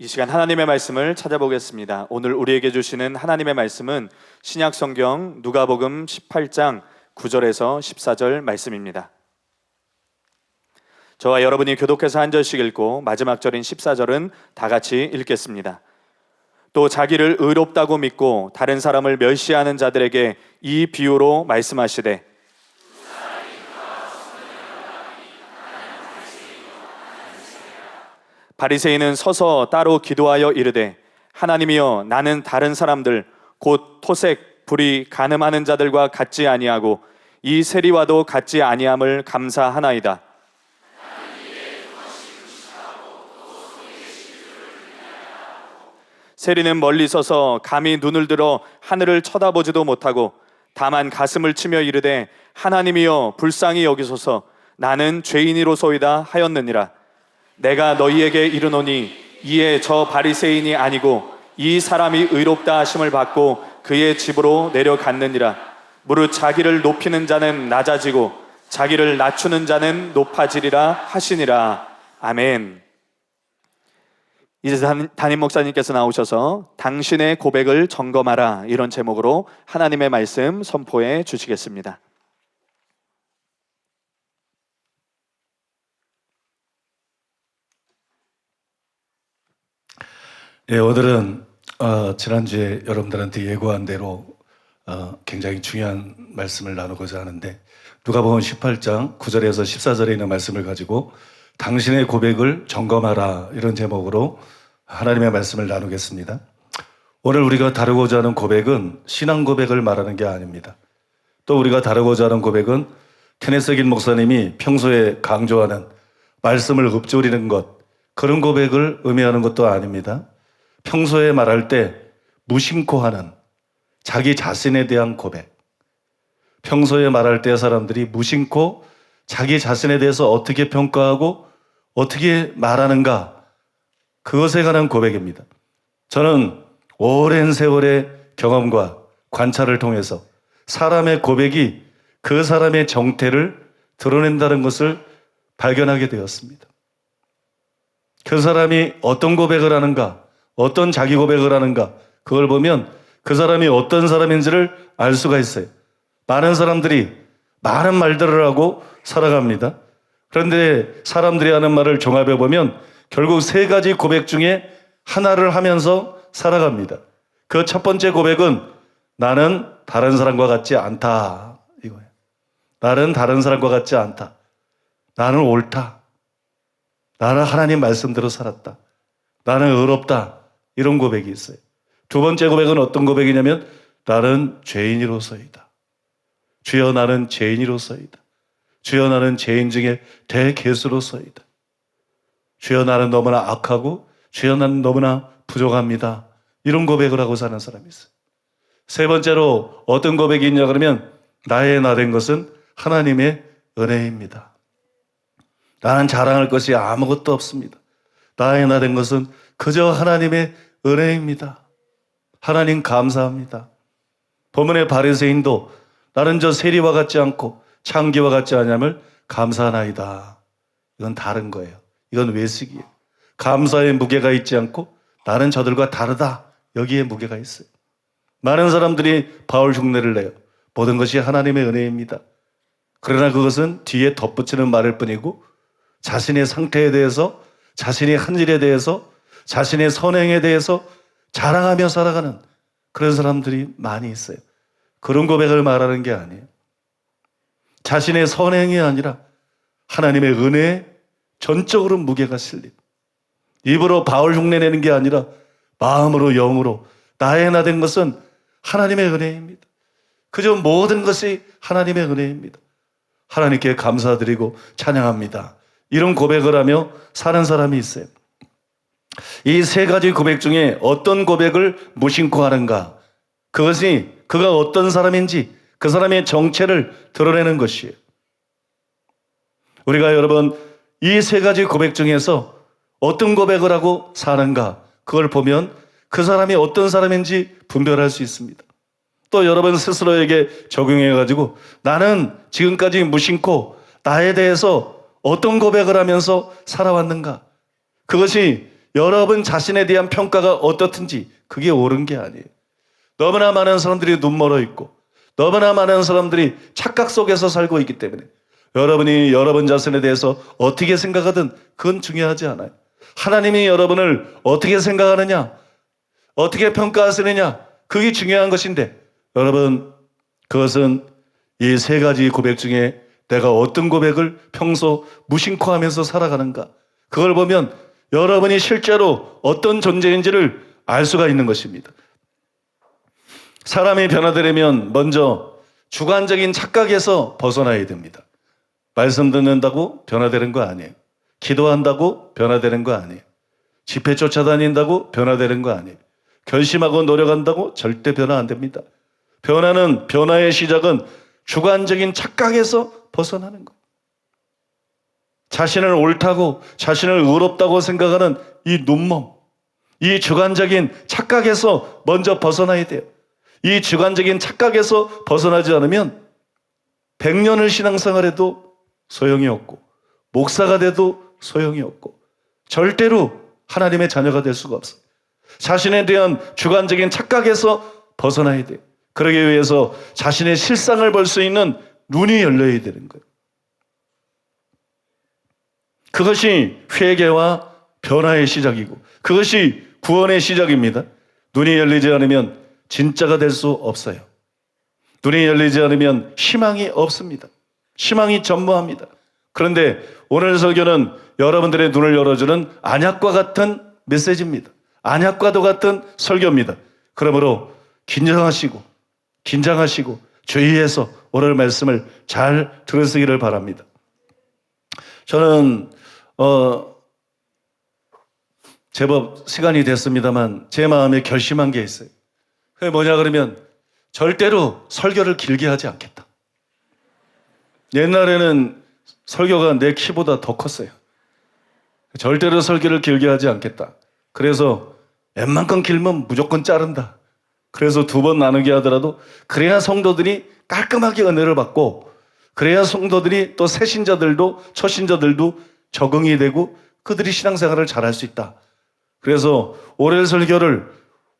이 시간 하나님의 말씀을 찾아보겠습니다. 오늘 우리에게 주시는 하나님의 말씀은 신약 성경 누가복음 18장 9절에서 14절 말씀입니다. 저와 여러분이 교독해서 한 절씩 읽고 마지막 절인 14절은 다 같이 읽겠습니다. 또 자기를 의롭다고 믿고 다른 사람을 멸시하는 자들에게 이 비유로 말씀하시되 바리새인은 서서 따로 기도하여 이르되 하나님이여, 나는 다른 사람들 곧 토색, 불의, 간음하는 자들과 같지 아니하고 이 세리와도 같지 아니함을 감사하나이다. 세리는 멀리 서서 감히 눈을 들어 하늘을 쳐다보지도 못하고 다만 가슴을 치며 이르되 하나님이여, 불쌍히 여기소서, 나는 죄인이로소이다 하였느니라. 내가 너희에게 이르노니 이에 저 바리새인이 아니고 이 사람이 의롭다 하심을 받고 그의 집으로 내려갔느니라. 무릇 자기를 높이는 자는 낮아지고 자기를 낮추는 자는 높아지리라 하시니라. 아멘. 이제 담임 목사님께서 나오셔서 당신의 고백을 점검하라, 이런 제목으로 하나님의 말씀 선포해 주시겠습니다. 예, 오늘은 지난주에 여러분들한테 예고한 대로 굉장히 중요한 말씀을 나누고자 하는데, 누가복음 18장 9절에서 14절에 있는 말씀을 가지고 당신의 고백을 점검하라, 이런 제목으로 하나님의 말씀을 나누겠습니다. 오늘 우리가 다루고자 하는 고백은 신앙 고백을 말하는 게 아닙니다. 또 우리가 다루고자 하는 고백은 케네스 긴 목사님이 평소에 강조하는 말씀을 읊조리는 것, 그런 고백을 의미하는 것도 아닙니다. 평소에 말할 때 무심코 하는 자기 자신에 대한 고백, 평소에 말할 때 사람들이 무심코 자기 자신에 대해서 어떻게 평가하고 어떻게 말하는가, 그것에 관한 고백입니다. 저는 오랜 세월의 경험과 관찰을 통해서 사람의 고백이 그 사람의 정태를 드러낸다는 것을 발견하게 되었습니다. 그 사람이 어떤 고백을 하는가, 어떤 자기 고백을 하는가, 그걸 보면 그 사람이 어떤 사람인지를 알 수가 있어요. 많은 사람들이 많은 말들을 하고 살아갑니다. 그런데 사람들이 하는 말을 종합해 보면 결국 세 가지 고백 중에 하나를 하면서 살아갑니다. 그 첫 번째 고백은 나는 다른 사람과 같지 않다, 이거예요. 나는 다른 사람과 같지 않다. 나는 옳다. 나는 하나님 말씀대로 살았다. 나는 의롭다. 이런 고백이 있어요. 두 번째 고백은 어떤 고백이냐면 나는 죄인이로서이다. 주여, 나는 죄인이로서이다. 주여, 나는 죄인 중에 대개수로서이다. 주여, 나는 너무나 악하고 주여, 나는 너무나 부족합니다. 이런 고백을 하고 사는 사람이 있어요. 세 번째로 어떤 고백이 있냐 그러면 나의 나 된 것은 하나님의 은혜입니다. 나는 자랑할 것이 아무것도 없습니다. 나의 나 된 것은 그저 하나님의 은혜입니다. 하나님 감사합니다. 본문의 바리새인도 나는 저 세리와 같지 않고 창기와 같지 않음을 감사하나이다. 이건 다른 거예요. 이건 외식이에요. 감사의 무게가 있지 않고 나는 저들과 다르다, 여기에 무게가 있어요. 많은 사람들이 바울 흉내를 내요. 모든 것이 하나님의 은혜입니다. 그러나 그것은 뒤에 덧붙이는 말일 뿐이고 자신의 상태에 대해서, 자신의 한 일에 대해서, 자신의 선행에 대해서 자랑하며 살아가는 그런 사람들이 많이 있어요. 그런 고백을 말하는 게 아니에요. 자신의 선행이 아니라 하나님의 은혜에 전적으로 무게가 실린, 입으로 바울 흉내내는 게 아니라 마음으로, 영으로 나의 나 된 것은 하나님의 은혜입니다. 그저 모든 것이 하나님의 은혜입니다. 하나님께 감사드리고 찬양합니다. 이런 고백을 하며 사는 사람이 있어요. 이 세 가지 고백 중에 어떤 고백을 무심코 하는가, 그것이 그가 어떤 사람인지 그 사람의 정체를 드러내는 것이에요. 우리가 여러분 이 세 가지 고백 중에서 어떤 고백을 하고 사는가, 그걸 보면 그 사람이 어떤 사람인지 분별할 수 있습니다. 또 여러분 스스로에게 적용해가지고 나는 지금까지 무심코 나에 대해서 어떤 고백을 하면서 살아왔는가, 그것이 여러분 자신에 대한 평가가 어떻든지 그게 옳은 게 아니에요. 너무나 많은 사람들이 눈 멀어 있고 너무나 많은 사람들이 착각 속에서 살고 있기 때문에 여러분이 여러분 자신에 대해서 어떻게 생각하든 그건 중요하지 않아요. 하나님이 여러분을 어떻게 생각하느냐, 어떻게 평가하시느냐, 그게 중요한 것인데 여러분, 그것은 이 세 가지 고백 중에 내가 어떤 고백을 평소 무심코 하면서 살아가는가, 그걸 보면 여러분이 실제로 어떤 존재인지를 알 수가 있는 것입니다. 사람이 변화되려면 먼저 주관적인 착각에서 벗어나야 됩니다. 말씀 듣는다고 변화되는 거 아니에요. 기도한다고 변화되는 거 아니에요. 집회 쫓아다닌다고 변화되는 거 아니에요. 결심하고 노력한다고 절대 변화 안 됩니다. 변화의 시작은 주관적인 착각에서 벗어나는 거예요. 자신을 옳다고, 자신을 의롭다고 생각하는 이 눈먼, 이 주관적인 착각에서 먼저 벗어나야 돼요. 이 주관적인 착각에서 벗어나지 않으면 100년을 신앙생활해도 소용이 없고 목사가 돼도 소용이 없고 절대로 하나님의 자녀가 될 수가 없어요. 자신에 대한 주관적인 착각에서 벗어나야 돼요. 그러기 위해서 자신의 실상을 볼 수 있는 눈이 열려야 되는 거예요. 그것이 회개와 변화의 시작이고 그것이 구원의 시작입니다. 눈이 열리지 않으면 진짜가 될 수 없어요. 눈이 열리지 않으면 희망이 없습니다. 희망이 전무합니다. 그런데 오늘 설교는 여러분들의 눈을 열어주는 안약과 같은 메시지입니다. 안약과도 같은 설교입니다. 그러므로 긴장하시고 주의해서 오늘 말씀을 잘 들으시기를 바랍니다. 저는 제법 시간이 됐습니다만 제 마음에 결심한 게 있어요. 그게 뭐냐 그러면 절대로 설교를 길게 하지 않겠다. 옛날에는 설교가 내 키보다 더 컸어요. 절대로 설교를 길게 하지 않겠다. 그래서 웬만큼 길면 무조건 자른다. 그래서 2번 나누게 하더라도 그래야 성도들이 깔끔하게 은혜를 받고 그래야 성도들이 또 새신자들도 초신자들도 적응이 되고 그들이 신앙생활을 잘할 수 있다. 그래서 올해 설교를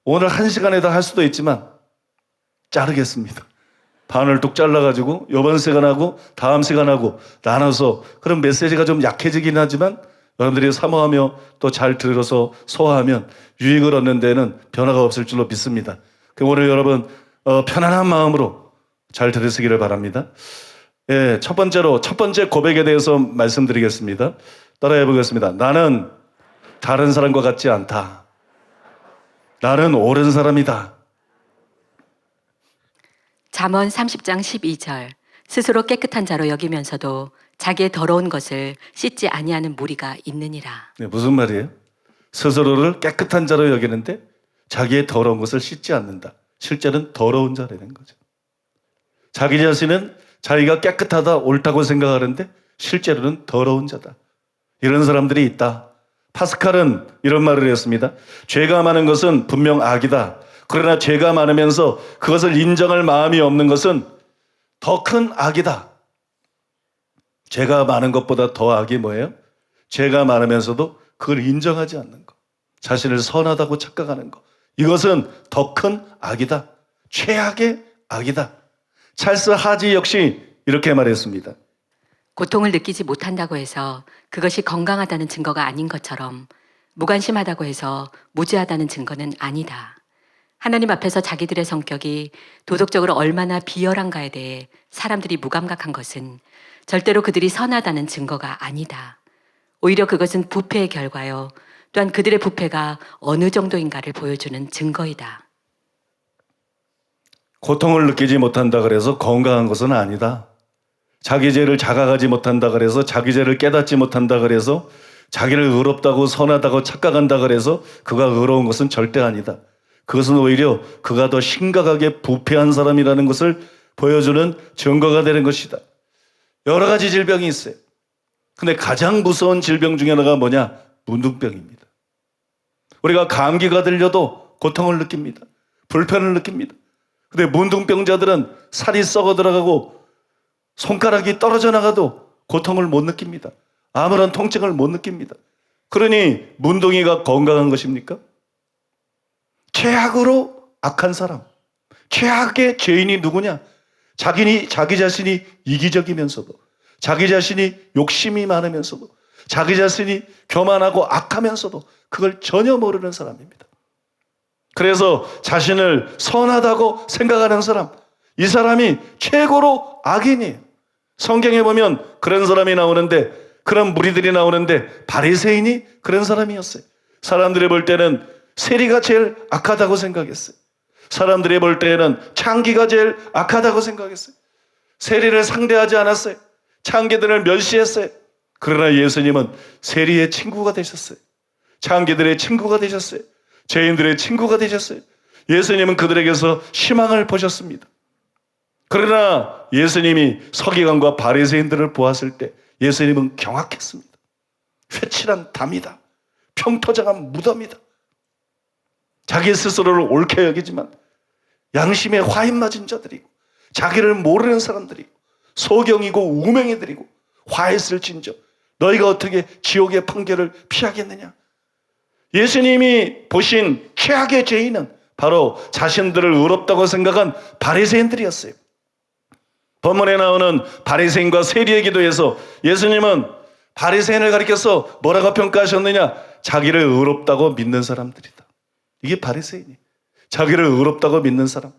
오늘 1시간에 다 할 수도 있지만 자르겠습니다. 반을 뚝 잘라가지고 이번 시간하고 다음 시간하고 나눠서 그런 메시지가 좀 약해지긴 하지만 여러분들이 사모하며 또 잘 들어서 소화하면 유익을 얻는 데는 변화가 없을 줄로 믿습니다. 오늘 여러분 편안한 마음으로 잘 들으시기를 바랍니다. 예, 첫 번째 고백에 대해서 말씀드리겠습니다. 따라해 보겠습니다. 나는 다른 사람과 같지 않다. 나는 옳은 사람이다. 잠언 30장 12절. 스스로 깨끗한 자로 여기면서도 자기의 더러운 것을 씻지 아니하는 무리가 있느니라. 네, 무슨 말이에요? 스스로를 깨끗한 자로 여기는데 자기의 더러운 것을 씻지 않는다. 실제는 더러운 자라는 거죠. 자기 자신은 자기가 깨끗하다, 옳다고 생각하는데 실제로는 더러운 자다. 이런 사람들이 있다. 파스칼은 이런 말을 했습니다. 죄가 많은 것은 분명 악이다. 그러나 죄가 많으면서 그것을 인정할 마음이 없는 것은 더 큰 악이다. 죄가 많은 것보다 더 악이 뭐예요? 죄가 많으면서도 그걸 인정하지 않는 것. 자신을 선하다고 착각하는 것. 이것은 더 큰 악이다. 최악의 악이다. 찰스 하지 역시 이렇게 말했습니다. 고통을 느끼지 못한다고 해서 그것이 건강하다는 증거가 아닌 것처럼 무관심하다고 해서 무지하다는 증거는 아니다. 하나님 앞에서 자기들의 성격이 도덕적으로 얼마나 비열한가에 대해 사람들이 무감각한 것은 절대로 그들이 선하다는 증거가 아니다. 오히려 그것은 부패의 결과요. 또한 그들의 부패가 어느 정도인가를 보여주는 증거이다. 고통을 느끼지 못한다 그래서 건강한 것은 아니다. 자기 죄를 자각하지 못한다 그래서 자기 죄를 깨닫지 못한다 그래서 자기를 의롭다고 선하다고 착각한다 그래서 그가 의로운 것은 절대 아니다. 그것은 오히려 그가 더 심각하게 부패한 사람이라는 것을 보여주는 증거가 되는 것이다. 여러 가지 질병이 있어요. 근데 가장 무서운 질병 중에 하나가 뭐냐? 문둥병입니다. 우리가 감기가 들려도 고통을 느낍니다. 불편을 느낍니다. 근데 문둥병자들은 살이 썩어 들어가고 손가락이 떨어져 나가도 고통을 못 느낍니다. 아무런 통증을 못 느낍니다. 그러니 문둥이가 건강한 것입니까? 최악으로 악한 사람, 최악의 죄인이 누구냐? 자기 자신이 이기적이면서도, 자기 자신이 욕심이 많으면서도, 자기 자신이 교만하고 악하면서도 그걸 전혀 모르는 사람입니다. 그래서 자신을 선하다고 생각하는 사람, 이 사람이 최고로 악인이에요. 성경에 보면 그런 사람이 나오는데, 그런 무리들이 나오는데 바리새인이 그런 사람이었어요. 사람들이 볼 때는 세리가 제일 악하다고 생각했어요. 사람들이 볼 때는 창기가 제일 악하다고 생각했어요. 세리를 상대하지 않았어요. 창기들을 멸시했어요. 그러나 예수님은 세리의 친구가 되셨어요. 창기들의 친구가 되셨어요. 죄인들의 친구가 되셨어요. 예수님은 그들에게서 희망을 보셨습니다. 그러나 예수님이 서기관과 바리새인들을 보았을 때 예수님은 경악했습니다. 회칠한 담이다. 평토장한 무덤이다. 자기 스스로를 옳게 여기지만 양심에 화인 맞은 자들이고, 자기를 모르는 사람들이고, 소경이고 우명이들이고 화했을진저 너희가 어떻게 지옥의 판결을 피하겠느냐. 예수님이 보신 최악의 죄인은 바로 자신들을 의롭다고 생각한 바리새인들이었어요. 본문에 나오는 바리새인과 세리의 기도에서 예수님은 바리새인을 가리켜서 뭐라고 평가하셨느냐? 자기를 의롭다고 믿는 사람들이다. 이게 바리새인이에요. 자기를 의롭다고 믿는 사람.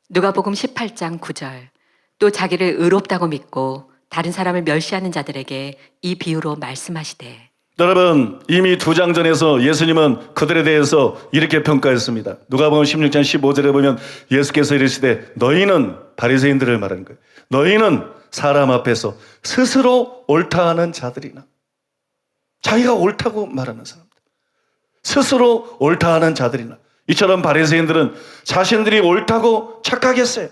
누가복음 18장 9절. 또 자기를 의롭다고 믿고 다른 사람을 멸시하는 자들에게 이 비유로 말씀하시되. 여러분, 이미 2장 전에서 예수님은 그들에 대해서 이렇게 평가했습니다. 누가복음 16장 15절에 보면 예수께서 이르시되 너희는, 바리새인들을 말하는 거예요, 너희는 사람 앞에서 스스로 옳다 하는 자들이나, 자기가 옳다고 말하는 사람들, 스스로 옳다 하는 자들이나, 이처럼 바리새인들은 자신들이 옳다고 착각했어요.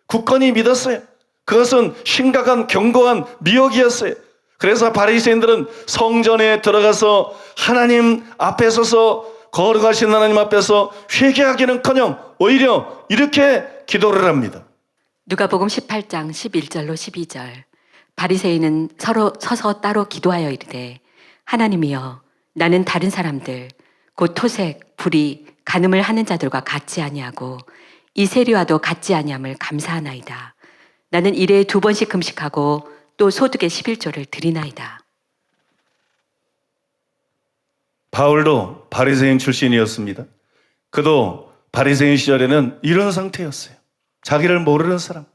굳건히 믿었어요. 그것은 심각한 견고한 미혹이었어요. 그래서 바리새인들은 성전에 들어가서 하나님 앞에 서서, 거룩하신 하나님 앞에서 회개하기는커녕 오히려 이렇게 기도를 합니다. 누가복음 18장 11절로 12절. 바리새인은 서로 서서 따로 기도하여 이르되 하나님이여, 나는 다른 사람들 곧 토색, 불의, 간음을 하는 자들과 같지 아니하고 이 세리와도 같지 아니함을 감사하나이다. 나는 일에 2번씩 금식하고 또 소득의 11조를 드리나이다. 바울도 바리새인 출신이었습니다. 그도 바리새인 시절에는 이런 상태였어요. 자기를 모르는 사람,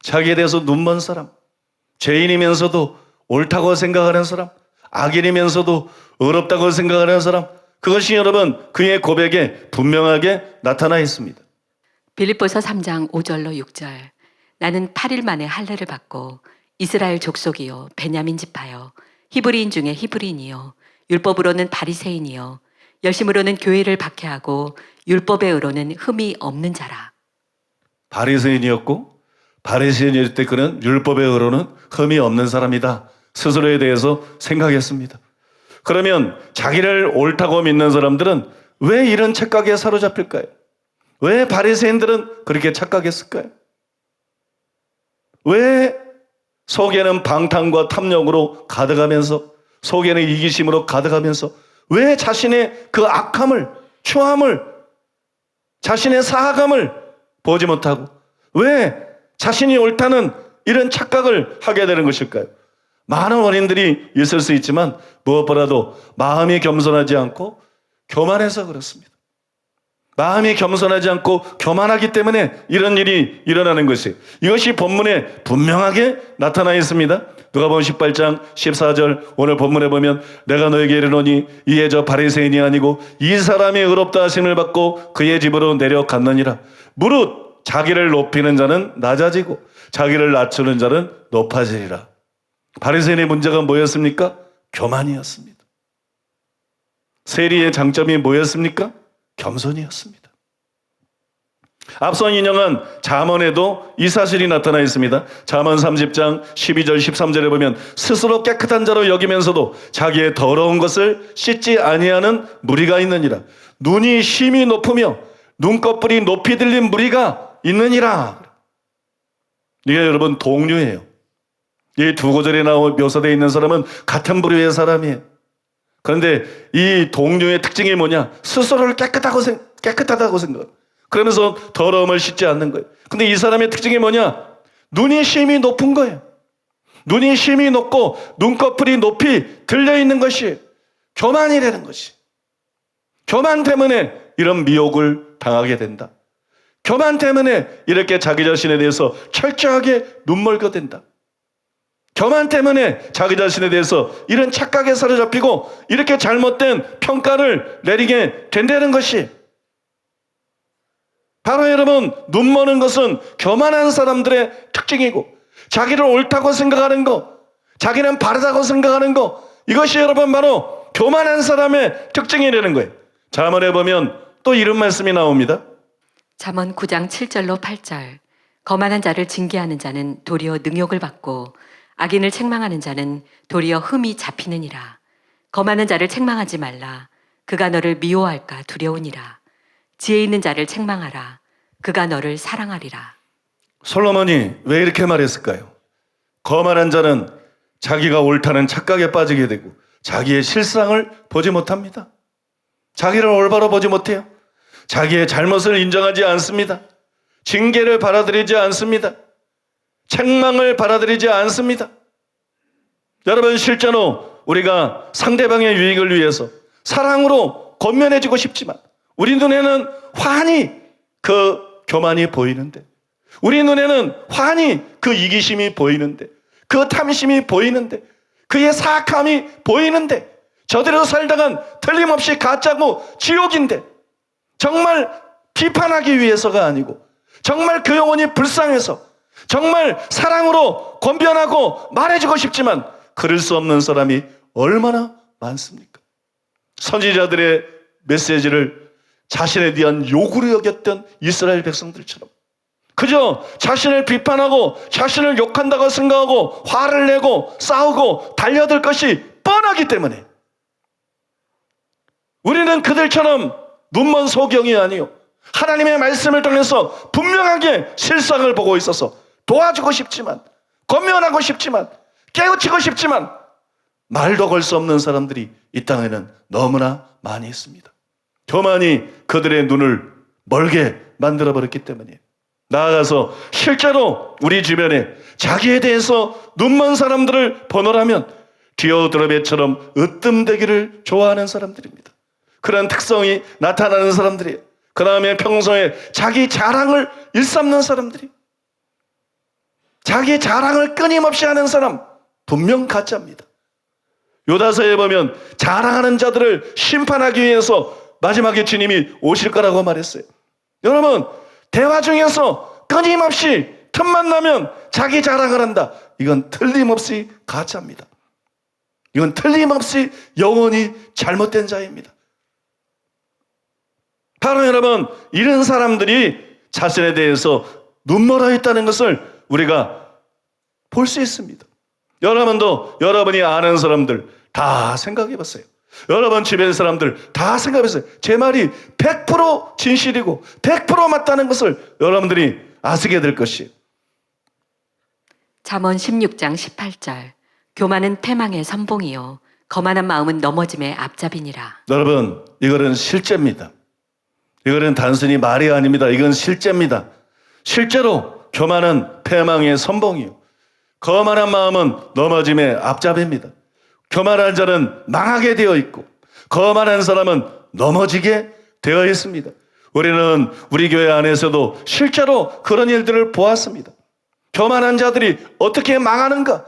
자기에 대해서 눈먼 사람, 죄인이면서도 옳다고 생각하는 사람, 악인이면서도 의롭다고 생각하는 사람, 그것이 여러분 그의 고백에 분명하게 나타나 있습니다. 빌립보서 3장 5절로 6절. 나는 8일 만에 할례를 받고 이스라엘 족속이요 베냐민 지파요 히브리인 중에 히브리인이요 율법으로는 바리새인이요 열심으로는 교회를 박해하고 율법의 의로는 흠이 없는 자라. 바리새인이었고, 바리새인일 때 그는 율법의 의로는 흠이 없는 사람이다. 스스로에 대해서 생각했습니다. 그러면 자기를 옳다고 믿는 사람들은 왜 이런 착각에 사로잡힐까요? 왜 바리새인들은 그렇게 착각했을까요? 왜 속에는 방탕과 탐욕으로 가득하면서, 속에는 이기심으로 가득하면서 왜 자신의 그 악함을, 추함을, 자신의 사악함을 보지 못하고 왜 자신이 옳다는 이런 착각을 하게 되는 것일까요? 많은 원인들이 있을 수 있지만 무엇보다도 마음이 겸손하지 않고 교만해서 그렇습니다. 마음이 겸손하지 않고 교만하기 때문에 이런 일이 일어나는 것이에요. 이것이 본문에 분명하게 나타나 있습니다. 누가복음 18장 14절, 오늘 본문에 보면 내가 너에게 이르노니 이에 저 바리새인이 아니고 이 사람이 의롭다 하심을 받고 그의 집으로 내려갔느니라. 무릇 자기를 높이는 자는 낮아지고 자기를 낮추는 자는 높아지리라. 바리새인의 문제가 뭐였습니까? 교만이었습니다. 세리의 장점이 뭐였습니까? 겸손이었습니다. 앞선 인용한 잠언에도 이 사실이 나타나 있습니다. 잠언 30장 12절 13절에 보면 스스로 깨끗한 자로 여기면서도 자기의 더러운 것을 씻지 아니하는 무리가 있느니라. 눈이 심히 높으며 눈꺼풀이 높이 들린 무리가 있느니라. 이게 여러분 동류예요. 이 두 구절에 묘사되어 있는 사람은 같은 부류의 사람이에요. 그런데 이 동료의 특징이 뭐냐? 스스로를 깨끗하다고 생각. 그러면서 더러움을 씻지 않는 거예요. 근데 이 사람의 특징이 뭐냐? 눈이 심이 높은 거예요. 눈이 심이 높고 눈꺼풀이 높이 들려있는 것이 교만이라는 것이. 교만 때문에 이런 미혹을 당하게 된다. 교만 때문에 이렇게 자기 자신에 대해서 철저하게 눈멀게 된다. 교만 때문에 자기 자신에 대해서 이런 착각에 사로잡히고 이렇게 잘못된 평가를 내리게 된다는 것이, 바로 여러분, 눈머는 것은 교만한 사람들의 특징이고, 자기를 옳다고 생각하는 것, 자기는 바르다고 생각하는 것, 이것이 여러분 바로 교만한 사람의 특징이라는 거예요. 잠언에 보면 또 이런 말씀이 나옵니다. 잠언 9장 7절로 8절. 거만한 자를 징계하는 자는 도리어 능욕을 받고 악인을 책망하는 자는 도리어 흠이 잡히느니라. 거만한 자를 책망하지 말라. 그가 너를 미워할까 두려우니라. 지혜 있는 자를 책망하라. 그가 너를 사랑하리라. 솔로몬이 왜 이렇게 말했을까요? 거만한 자는 자기가 옳다는 착각에 빠지게 되고 자기의 실상을 보지 못합니다. 자기를 올바로 보지 못해요. 자기의 잘못을 인정하지 않습니다. 징계를 받아들이지 않습니다. 책망을 받아들이지 않습니다. 여러분, 실제로 우리가 상대방의 유익을 위해서 사랑으로 권면해주고 싶지만 우리 눈에는 환히 그 교만이 보이는데, 우리 눈에는 환히 그 이기심이 보이는데, 그 탐심이 보이는데, 그의 사악함이 보이는데, 저대로 살다간 틀림없이 가짜고 지옥인데, 정말 비판하기 위해서가 아니고 정말 그 영혼이 불쌍해서 정말 사랑으로 권변하고 말해주고 싶지만 그럴 수 없는 사람이 얼마나 많습니까? 선지자들의 메시지를 자신에 대한 요구로 여겼던 이스라엘 백성들처럼 그저 자신을 비판하고 자신을 욕한다고 생각하고 화를 내고 싸우고 달려들 것이 뻔하기 때문에 우리는 그들처럼 눈먼 소경이 아니요, 하나님의 말씀을 통해서 분명하게 실상을 보고 있어서 도와주고 싶지만, 권면하고 싶지만, 깨우치고 싶지만 말도 걸 수 없는 사람들이 이 땅에는 너무나 많이 있습니다. 교만이 그들의 눈을 멀게 만들어버렸기 때문이에요. 나아가서 실제로 우리 주변에 자기에 대해서 눈먼 사람들을 보노라면 디오드레베처럼 으뜸되기를 좋아하는 사람들입니다. 그런 특성이 나타나는 사람들이에요. 그 다음에 평소에 자기 자랑을 일삼는 사람들이, 자기 자랑을 끊임없이 하는 사람, 분명 가짜입니다. 요다서에 보면 자랑하는 자들을 심판하기 위해서 마지막에 주님이 오실 거라고 말했어요. 여러분, 대화 중에서 끊임없이 틈만 나면 자기 자랑을 한다. 이건 틀림없이 가짜입니다. 이건 틀림없이 영원히 잘못된 자입니다. 바로 여러분, 이런 사람들이 자신에 대해서 눈멀어 있다는 것을 우리가 볼 수 있습니다. 여러분도 여러분이 아는 사람들 다 생각해 봤어요. 여러분 주변 사람들 다 생각해 봤어요. 제 말이 100% 진실이고 100% 맞다는 것을 여러분들이 아시게 될 것이에요. 잠언 16장 18절. 교만은 패망의 선봉이요 거만한 마음은 넘어짐의 앞잡이니라. 여러분, 이거는 실제입니다. 이거는 단순히 말이 아닙니다. 이건 실제입니다. 실제로 교만은 패망의 선봉이요 거만한 마음은 넘어짐의 앞잡이입니다. 교만한 자는 망하게 되어 있고 거만한 사람은 넘어지게 되어 있습니다. 우리는 우리 교회 안에서도 실제로 그런 일들을 보았습니다. 교만한 자들이 어떻게 망하는가?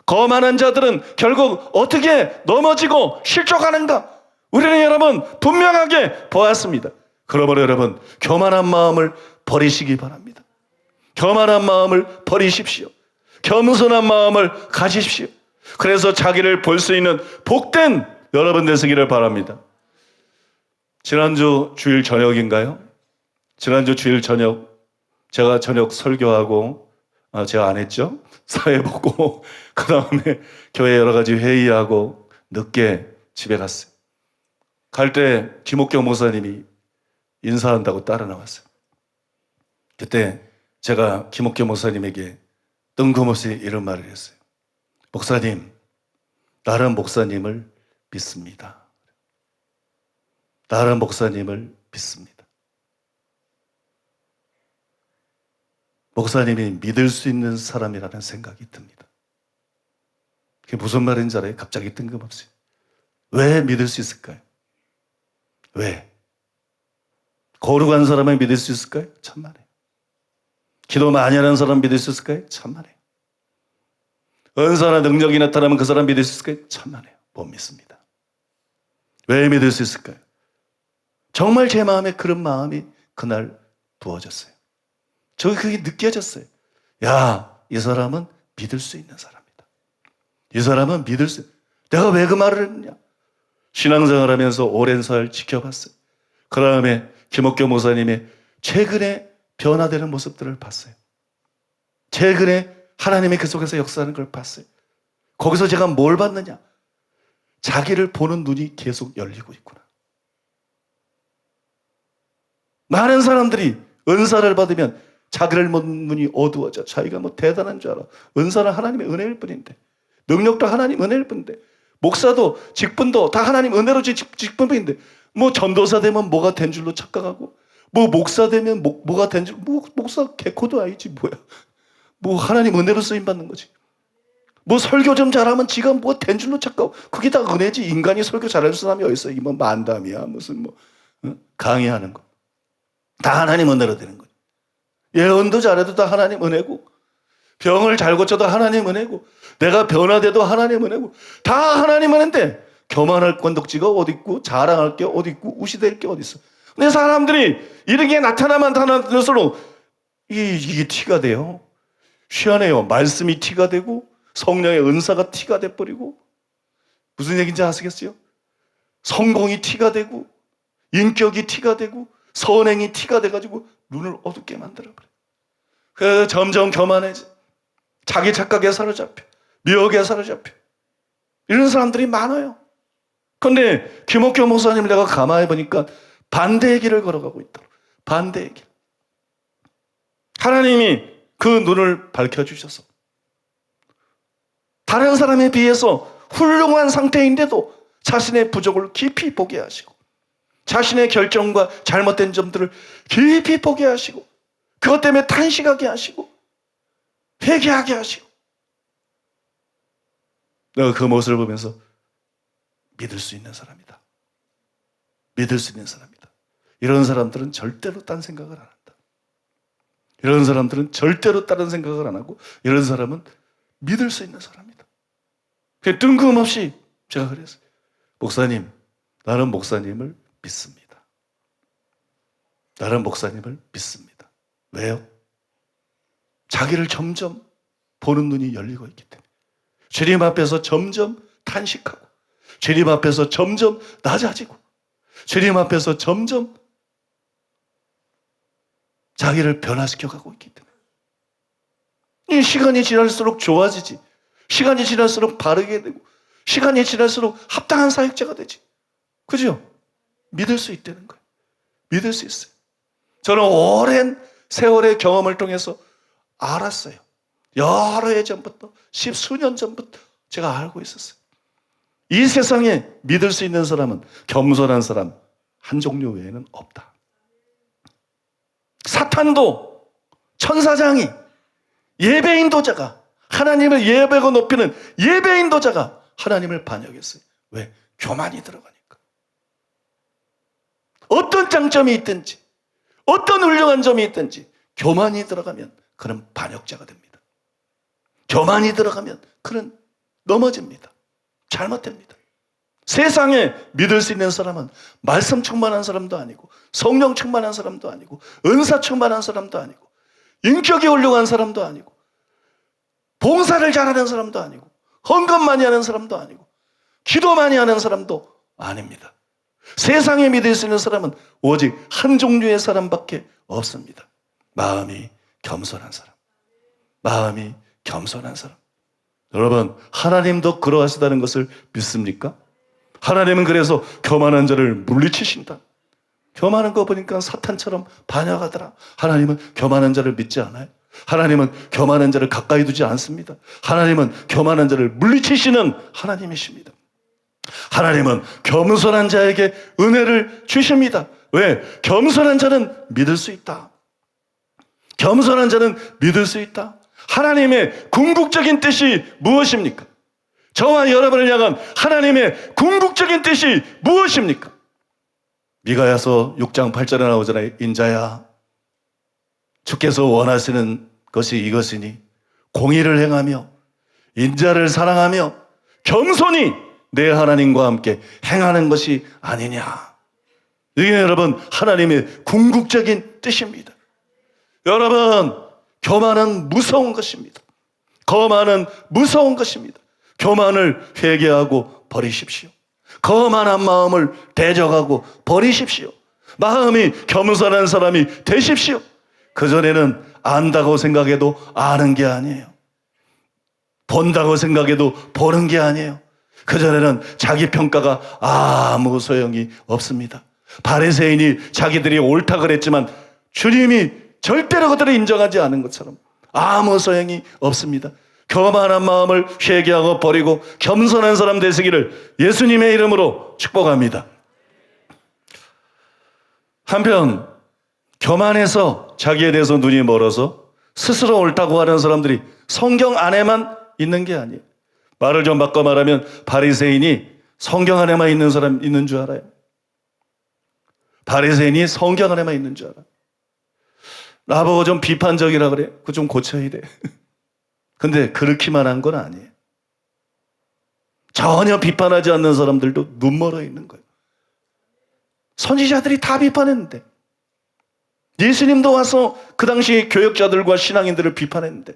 거만한 자들은 결국 어떻게 넘어지고 실족하는가? 우리는 여러분 분명하게 보았습니다. 그러므로 여러분, 교만한 마음을 버리시기 바랍니다. 교만한 마음을 버리십시오. 겸손한 마음을 가지십시오. 그래서 자기를 볼 수 있는 복된 여러분 되시기를 바랍니다. 지난주 주일 저녁인가요? 지난주 주일 저녁 제가 저녁 설교하고 제가 안 했죠? 사회 보고 그 다음에 교회 여러 가지 회의하고 늦게 집에 갔어요. 갈 때 김옥경 목사님이 인사한다고 따라 나왔어요. 그때 제가 김옥경 목사님에게 뜬금없이 이런 말을 했어요. 목사님, 다른 목사님을 믿습니다. 나는 목사님을 믿습니다. 목사님이 믿을 수 있는 사람이라는 생각이 듭니다. 그게 무슨 말인지 알아요? 갑자기 뜬금없이. 왜 믿을 수 있을까요? 왜? 거룩한 사람을 믿을 수 있을까요? 천만에요. 기도 많이 하는 사람 믿을 수 있을까요? 천만에요. 은사나 능력이 나타나면 그 사람 믿을 수 있을까요? 천만에요. 못 믿습니다. 왜 믿을 수 있을까요? 정말 제 마음에 그런 마음이 그날 부어졌어요. 저 그게 느껴졌어요. 야, 이 사람은 믿을 수 있는 사람이다. 이 사람은 믿을 수. 내가 왜 그 말을 했느냐? 신앙생활 하면서 오랜 살 지켜봤어요. 그 다음에 김옥교 목사님의 최근에 변화되는 모습들을 봤어요. 최근에 하나님이 그 속에서 역사하는 걸 봤어요. 거기서 제가 뭘 봤느냐? 자기를 보는 눈이 계속 열리고 있구나. 많은 사람들이 은사를 받으면 자기를 보는 눈이 어두워져. 자기가 뭐 대단한 줄 알아. 은사는 하나님의 은혜일 뿐인데, 능력도 하나님 은혜일 뿐인데, 목사도 직분도 다 하나님 은혜로 직분뿐인데, 뭐 전도사 되면 뭐가 된 줄로 착각하고, 뭐 목사 되면 뭐가 된 줄, 목사 개코도 아니지 뭐야. 뭐 하나님 은혜로 쓰임 받는 거지. 뭐 설교 좀 잘하면 지가 뭐가 된 줄로 착각하고, 그게 다 은혜지. 인간이 설교 잘할 사람이 어디 있어? 이뭐 만담이야 무슨 뭐 강의하는 거. 다 하나님 은혜로 되는 거예요. 예언도 잘해도 다 하나님 은혜고, 병을 잘 고쳐도 하나님 은혜고, 내가 변화돼도 하나님 은혜고, 다 하나님 은혜인데 교만할 건덕지가 어디 있고, 자랑할 게 어디 있고, 우시될 게 어디 있어. 근데 사람들이 이런 게 나타나면 나타날수록 이게 티가 돼요. 희한해요. 말씀이 티가 되고 성령의 은사가 티가 돼버리고, 무슨 얘기인지 아시겠어요? 성공이 티가 되고 인격이 티가 되고 선행이 티가 돼가지고 눈을 어둡게 만들어버려요. 그래서 점점 교만해져. 자기 착각에 사로잡혀. 미혹에 사로잡혀. 이런 사람들이 많아요. 그런데 김옥교 목사님을 내가 가만히 보니까 반대의 길을 걸어가고 있더라고요. 반대의 길. 하나님이 그 눈을 밝혀주셔서 다른 사람에 비해서 훌륭한 상태인데도 자신의 부족을 깊이 보게 하시고, 자신의 결정과 잘못된 점들을 깊이 보게 하시고, 그것 때문에 탄식하게 하시고 회개하게 하시고, 내가 그 모습을 보면서 믿을 수 있는 사람이다. 믿을 수 있는 사람이다. 이런 사람들은 절대로 딴 생각을 안 한다. 이런 사람들은 절대로 다른 생각을 안 하고, 이런 사람은 믿을 수 있는 사람이다. 그냥 뜬금없이 제가 그랬어요. 목사님, 나는 목사님을 믿습니다. 나는 목사님을 믿습니다. 왜요? 자기를 점점 보는 눈이 열리고 있기 때문에. 주님 앞에서 점점 탄식하고, 주님 앞에서 점점 낮아지고, 주님 앞에서 점점 자기를 변화시켜가고 있기 때문에. 이 시간이 지날수록 좋아지지. 시간이 지날수록 바르게 되고, 시간이 지날수록 합당한 사역자가 되지. 그죠? 믿을 수 있다는 거예요. 믿을 수 있어요. 저는 오랜 세월의 경험을 통해서 알았어요. 여러 해 전부터, 십수년 전부터 제가 알고 있었어요. 이 세상에 믿을 수 있는 사람은 겸손한 사람 한 종류 외에는 없다. 사탄도, 천사장이, 예배인도자가, 하나님을 예배하고 높이는 예배인도자가 하나님을 반역했어요. 왜? 교만이 들어가니까. 어떤 장점이 있든지, 어떤 훌륭한 점이 있든지 교만이 들어가면 그는 반역자가 됩니다. 교만이 들어가면 그는 넘어집니다. 잘못됩니다. 세상에 믿을 수 있는 사람은 말씀 충만한 사람도 아니고, 성령 충만한 사람도 아니고, 은사 충만한 사람도 아니고, 인격이 훌륭한 사람도 아니고, 봉사를 잘하는 사람도 아니고, 헌금 많이 하는 사람도 아니고, 기도 많이 하는 사람도 아닙니다. 세상에 믿을 수 있는 사람은 오직 한 종류의 사람밖에 없습니다. 마음이 겸손한 사람. 마음이 겸손한 사람. 여러분, 하나님도 그러하시다는 것을 믿습니까? 하나님은 그래서 교만한 자를 물리치신다. 교만한 거 보니까 사탄처럼 반역하더라. 하나님은 교만한 자를 믿지 않아요. 하나님은 교만한 자를 가까이 두지 않습니다. 하나님은 교만한 자를 물리치시는 하나님이십니다. 하나님은 겸손한 자에게 은혜를 주십니다. 왜? 겸손한 자는 믿을 수 있다. 겸손한 자는 믿을 수 있다. 하나님의 궁극적인 뜻이 무엇입니까? 저와 여러분을 향한 하나님의 궁극적인 뜻이 무엇입니까? 미가야서 6장 8절에 나오잖아요. 인자야, 주께서 원하시는 것이 이것이니 공의를 행하며 인자를 사랑하며 겸손히 내 하나님과 함께 행하는 것이 아니냐. 이게 여러분 하나님의 궁극적인 뜻입니다. 여러분, 교만은 무서운 것입니다. 거만은 무서운 것입니다. 교만을 회개하고 버리십시오. 거만한 마음을 대적하고 버리십시오. 마음이 겸손한 사람이 되십시오. 그전에는 안다고 생각해도 아는 게 아니에요. 본다고 생각해도 보는 게 아니에요. 그전에는 자기 평가가 아무 소용이 없습니다. 바리새인이 자기들이 옳다 그랬지만 주님이 절대로 그들을 인정하지 않은 것처럼 아무 소용이 없습니다. 교만한 마음을 회개하고 버리고 겸손한 사람 되시기를 예수님의 이름으로 축복합니다. 한편 교만해서 자기에 대해서 눈이 멀어서 스스로 옳다고 하는 사람들이 성경 안에만 있는 게 아니에요. 말을 좀 바꿔 말하면 바리새인이 성경 안에만 있는 사람 있는 줄 알아요. 바리새인이 성경 안에만 있는 줄 알아. 나보고 좀 비판적이라 그래. 그거 좀 고쳐야 돼. 근데 그렇기만 한 건 아니에요. 전혀 비판하지 않는 사람들도 눈 멀어 있는 거예요. 선지자들이 다 비판했는데, 예수님도 와서 그 당시 교역자들과 신앙인들을 비판했는데,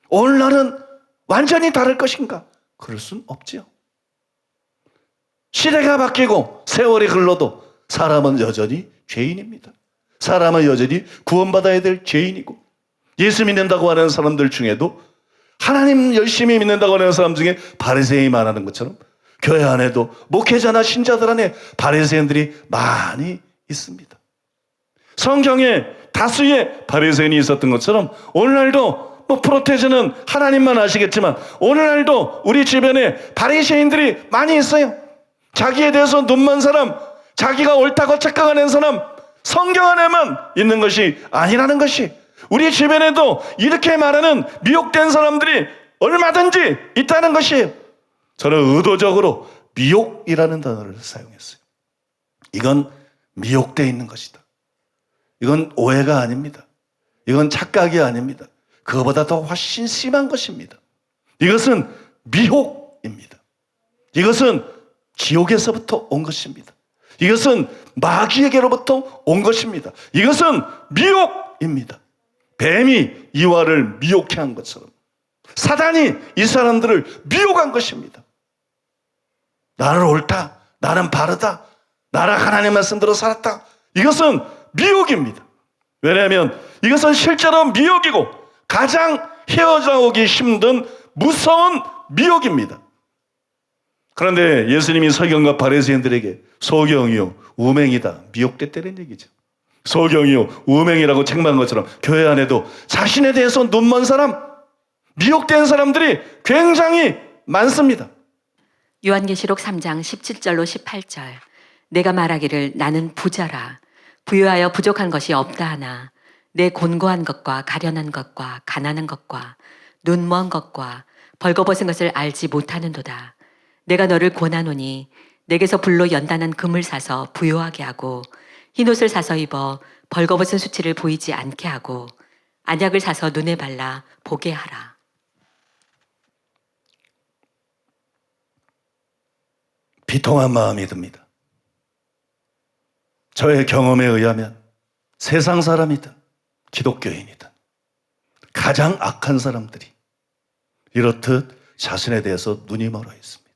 오늘날은 완전히 다를 것인가? 그럴 순 없지요. 시대가 바뀌고 세월이 흘러도 사람은 여전히 죄인입니다. 사람은 여전히 구원받아야 될 죄인이고, 예수 믿는다고 하는 사람들 중에도 하나님 열심히 믿는다고 하는 사람 중에 바리새인이 많아는 것처럼 교회 안에도 목회자나 신자들 안에 바리새인들이 많이 있습니다. 성경에 다수의 바리새인이 있었던 것처럼 오늘날도 프로테즈는 하나님만 아시겠지만 오늘날도 우리 주변에 바리새인들이 많이 있어요. 자기에 대해서 눈먼 사람, 자기가 옳다고 착각하는 사람, 성경 안에만 있는 것이 아니라는 것이, 우리 주변에도 이렇게 말하는 미혹된 사람들이 얼마든지 있다는 것이에요. 저는 의도적으로 미혹이라는 단어를 사용했어요. 이건 미혹되어 있는 것이다. 이건 오해가 아닙니다. 이건 착각이 아닙니다. 그거보다 더 훨씬 심한 것입니다. 이것은 미혹입니다. 이것은 지옥에서부터 온 것입니다. 이것은 마귀에게로부터 온 것입니다. 이것은 미혹입니다. 뱀이 이와를 미혹해 한 것처럼 사단이 이 사람들을 미혹한 것입니다. 나는 옳다, 나는 바르다, 나는 하나님 말씀대로 살았다. 이것은 미혹입니다. 왜냐하면 이것은 실제로 미혹이고 가장 헤어나오기 힘든 무서운 미혹입니다. 그런데 예수님이 서경과 바리새인들에게 소경이요 우맹이다, 미혹됐다는 얘기죠. 소경이요 우맹이라고 책망한 것처럼 교회 안에도 자신에 대해서 눈먼 사람, 미혹된 사람들이 굉장히 많습니다. 요한계시록 3장 17절로 18절. 내가 말하기를 나는 부자라. 부유하여 부족한 것이 없다 하나 내 곤고한 것과 가련한 것과 가난한 것과 눈먼 것과 벌거벗은 것을 알지 못하는도다. 내가 너를 권하노니 내게서 불로 연단한 금을 사서 부요하게 하고 흰옷을 사서 입어 벌거벗은 수치를 보이지 않게 하고 안약을 사서 눈에 발라 보게 하라. 비통한 마음이 듭니다. 저의 경험에 의하면 세상 사람이든 기독교인이든 가장 악한 사람들이 이렇듯 자신에 대해서 눈이 멀어 있습니다.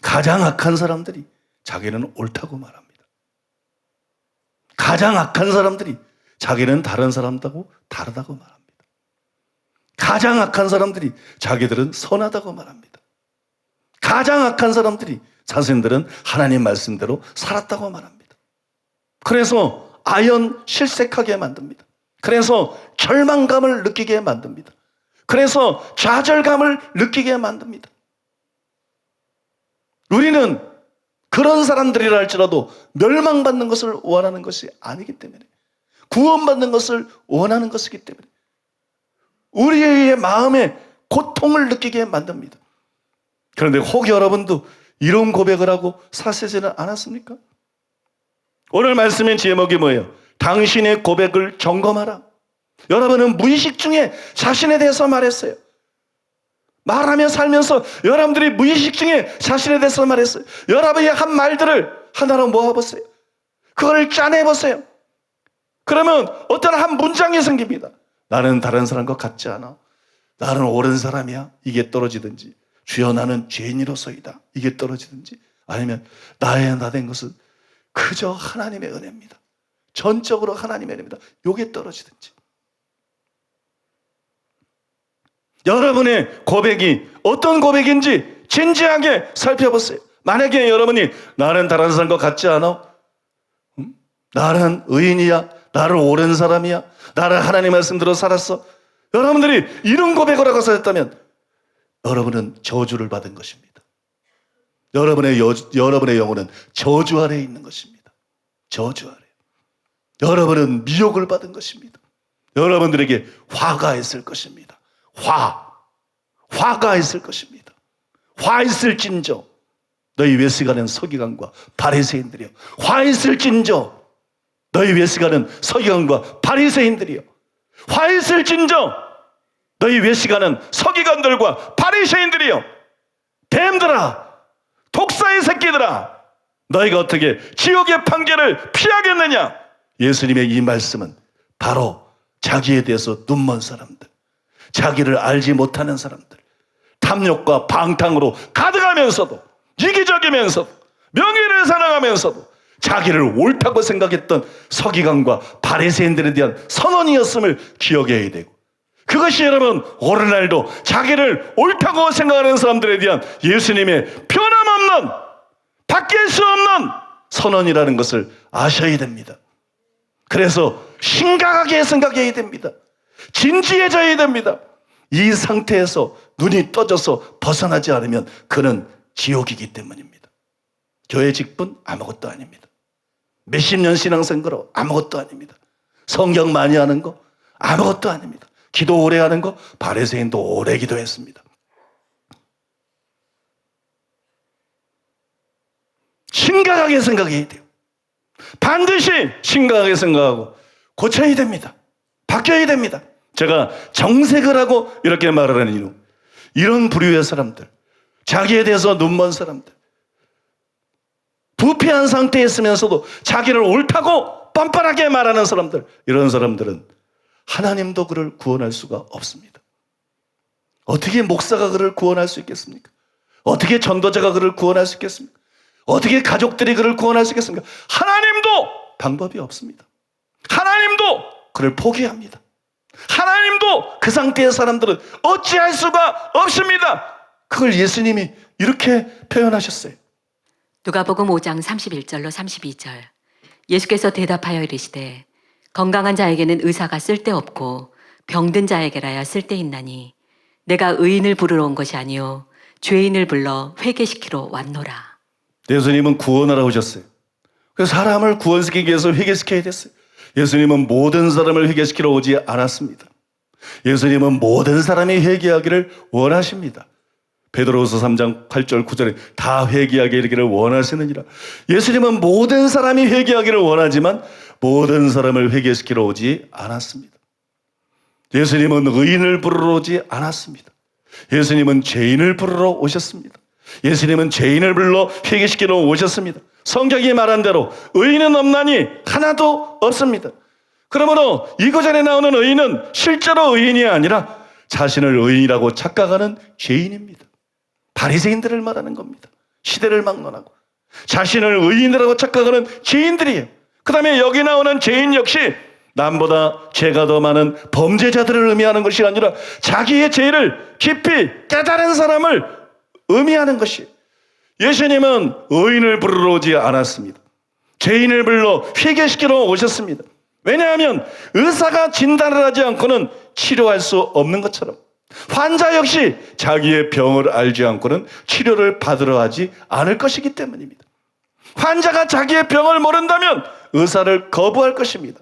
가장 악한 사람들이 자기는 옳다고 말합니다. 가장 악한 사람들이 자기는 다른 사람하고 다르다고 말합니다. 가장 악한 사람들이 자기들은 선하다고 말합니다. 가장 악한 사람들이 자신들은 하나님 말씀대로 살았다고 말합니다. 그래서 아연실색하게 만듭니다. 그래서 절망감을 느끼게 만듭니다. 그래서 좌절감을 느끼게 만듭니다. 우리는 그런 사람들이라 할지라도 멸망받는 것을 원하는 것이 아니기 때문에, 구원받는 것을 원하는 것이기 때문에 우리의 마음에 고통을 느끼게 만듭니다. 그런데 혹 여러분도 이런 고백을 하고 사시지는 않았습니까? 오늘 말씀의 제목이 뭐예요? 당신의 고백을 점검하라. 여러분은 무의식 중에 자신에 대해서 말했어요. 말하며 살면서 여러분들이 무의식 중에 자신에 대해서 말했어요. 여러분이 한 말들을 하나로 모아보세요. 그걸 짜내보세요. 그러면 어떤 한 문장이 생깁니다. 나는 다른 사람과 같지 않아. 나는 옳은 사람이야. 이게 떨어지든지, 주여 나는 죄인으로서이다. 이게 떨어지든지, 아니면 나의 나 된 것은 그저 하나님의 은혜입니다. 전적으로 하나님의 은혜입니다. 이게 떨어지든지. 여러분의 고백이 어떤 고백인지 진지하게 살펴보세요. 만약에 여러분이 나는 다른 사람과 같지 않아, 나는 의인이야, 나를 옳은 사람이야, 나를 하나님 말씀대로 살았어, 여러분들이 이런 고백을 하고 살았다면 여러분은 저주를 받은 것입니다. 여러분의 영혼은 저주 아래에 있는 것입니다. 저주 아래. 여러분은 미혹을 받은 것입니다. 여러분들에게 화가 있을 것입니다. 화가 있을 것입니다. 화 있을진저 너희 외식하는 서기관과 바리새인들이여. 화 있을진저 너희 외식하는 서기관과 바리새인들이여. 화 있을진저 너희 외식하는 서기관들과 바리새인들이여. 뱀들아, 독사의 새끼들아, 너희가 어떻게 지옥의 판결을 피하겠느냐. 예수님의 이 말씀은 바로 자기에 대해서 눈먼 사람들, 자기를 알지 못하는 사람들, 탐욕과 방탕으로 가득하면서도, 이기적이면서도, 명예를 사랑하면서도 자기를 옳다고 생각했던 서기관과 바리새인들에 대한 선언이었음을 기억해야 되고, 그것이 여러분 오늘날도 자기를 옳다고 생각하는 사람들에 대한 예수님의 변함없는, 바뀔 수 없는 선언이라는 것을 아셔야 됩니다. 그래서 심각하게 생각해야 됩니다. 진지해져야 됩니다. 이 상태에서 눈이 떠져서 벗어나지 않으면 그는 지옥이기 때문입니다. 교회 직분 아무것도 아닙니다. 몇십 년 신앙생활로 아무것도 아닙니다. 성경 많이 하는 거 아무것도 아닙니다. 기도 오래 하는 거, 바리새인도 오래 기도했습니다. 심각하게 생각해야 돼요. 반드시 심각하게 생각하고 고쳐야 됩니다. 바뀌어야 됩니다. 제가 정색을 하고 이렇게 말을 하는 이유, 이런 부류의 사람들, 자기에 대해서 눈먼 사람들, 부패한 상태에 있으면서도 자기를 옳다고 뻔뻔하게 말하는 사람들, 이런 사람들은 하나님도 그를 구원할 수가 없습니다. 어떻게 목사가 그를 구원할 수 있겠습니까? 어떻게 전도자가 그를 구원할 수 있겠습니까? 어떻게 가족들이 그를 구원할 수 있겠습니까? 하나님도 방법이 없습니다. 하나님도 그를 포기합니다. 하나님도 그 상태의 사람들은 어찌할 수가 없습니다. 그걸 예수님이 이렇게 표현하셨어요. 누가복음 5장 31절로 32절. 예수께서 대답하여 이르시되 건강한 자에게는 의사가 쓸데없고 병든 자에게라야 쓸데있나니 내가 의인을 부르러 온 것이 아니요 죄인을 불러 회개시키러 왔노라. 예수님은 구원하러 오셨어요. 그래서 사람을 구원시키기 위해서 회개시켜야 됐어요. 예수님은 모든 사람을 회개시키러 오지 않았습니다. 예수님은 모든 사람이 회개하기를 원하십니다. 베드로후서 3장 8절 9절에 다 회개하게 이르기를 원하시느니라. 예수님은 모든 사람이 회개하기를 원하지만 모든 사람을 회개시키러 오지 않았습니다. 예수님은 의인을 부르러 오지 않았습니다. 예수님은 죄인을 부르러 오셨습니다. 예수님은 죄인을 불러 회개시키러 오셨습니다. 성경이 말한 대로 의인은 없나니 하나도 없습니다. 그러므로 이거전에 나오는 의인은 실제로 의인이 아니라 자신을 의인이라고 착각하는 죄인입니다. 바리새인들을 말하는 겁니다. 시대를 막론하고 자신을 의인이라고 착각하는 죄인들이에요. 그 다음에 여기 나오는 죄인 역시 남보다 죄가 더 많은 범죄자들을 의미하는 것이 아니라 자기의 죄를 깊이 깨달은 사람을 의미하는 것이. 예수님은 의인을 부르러 오지 않았습니다. 죄인을 불러 회개시키러 오셨습니다. 왜냐하면 의사가 진단을 하지 않고는 치료할 수 없는 것처럼 환자 역시 자기의 병을 알지 않고는 치료를 받으러 하지 않을 것이기 때문입니다. 환자가 자기의 병을 모른다면 의사를 거부할 것입니다.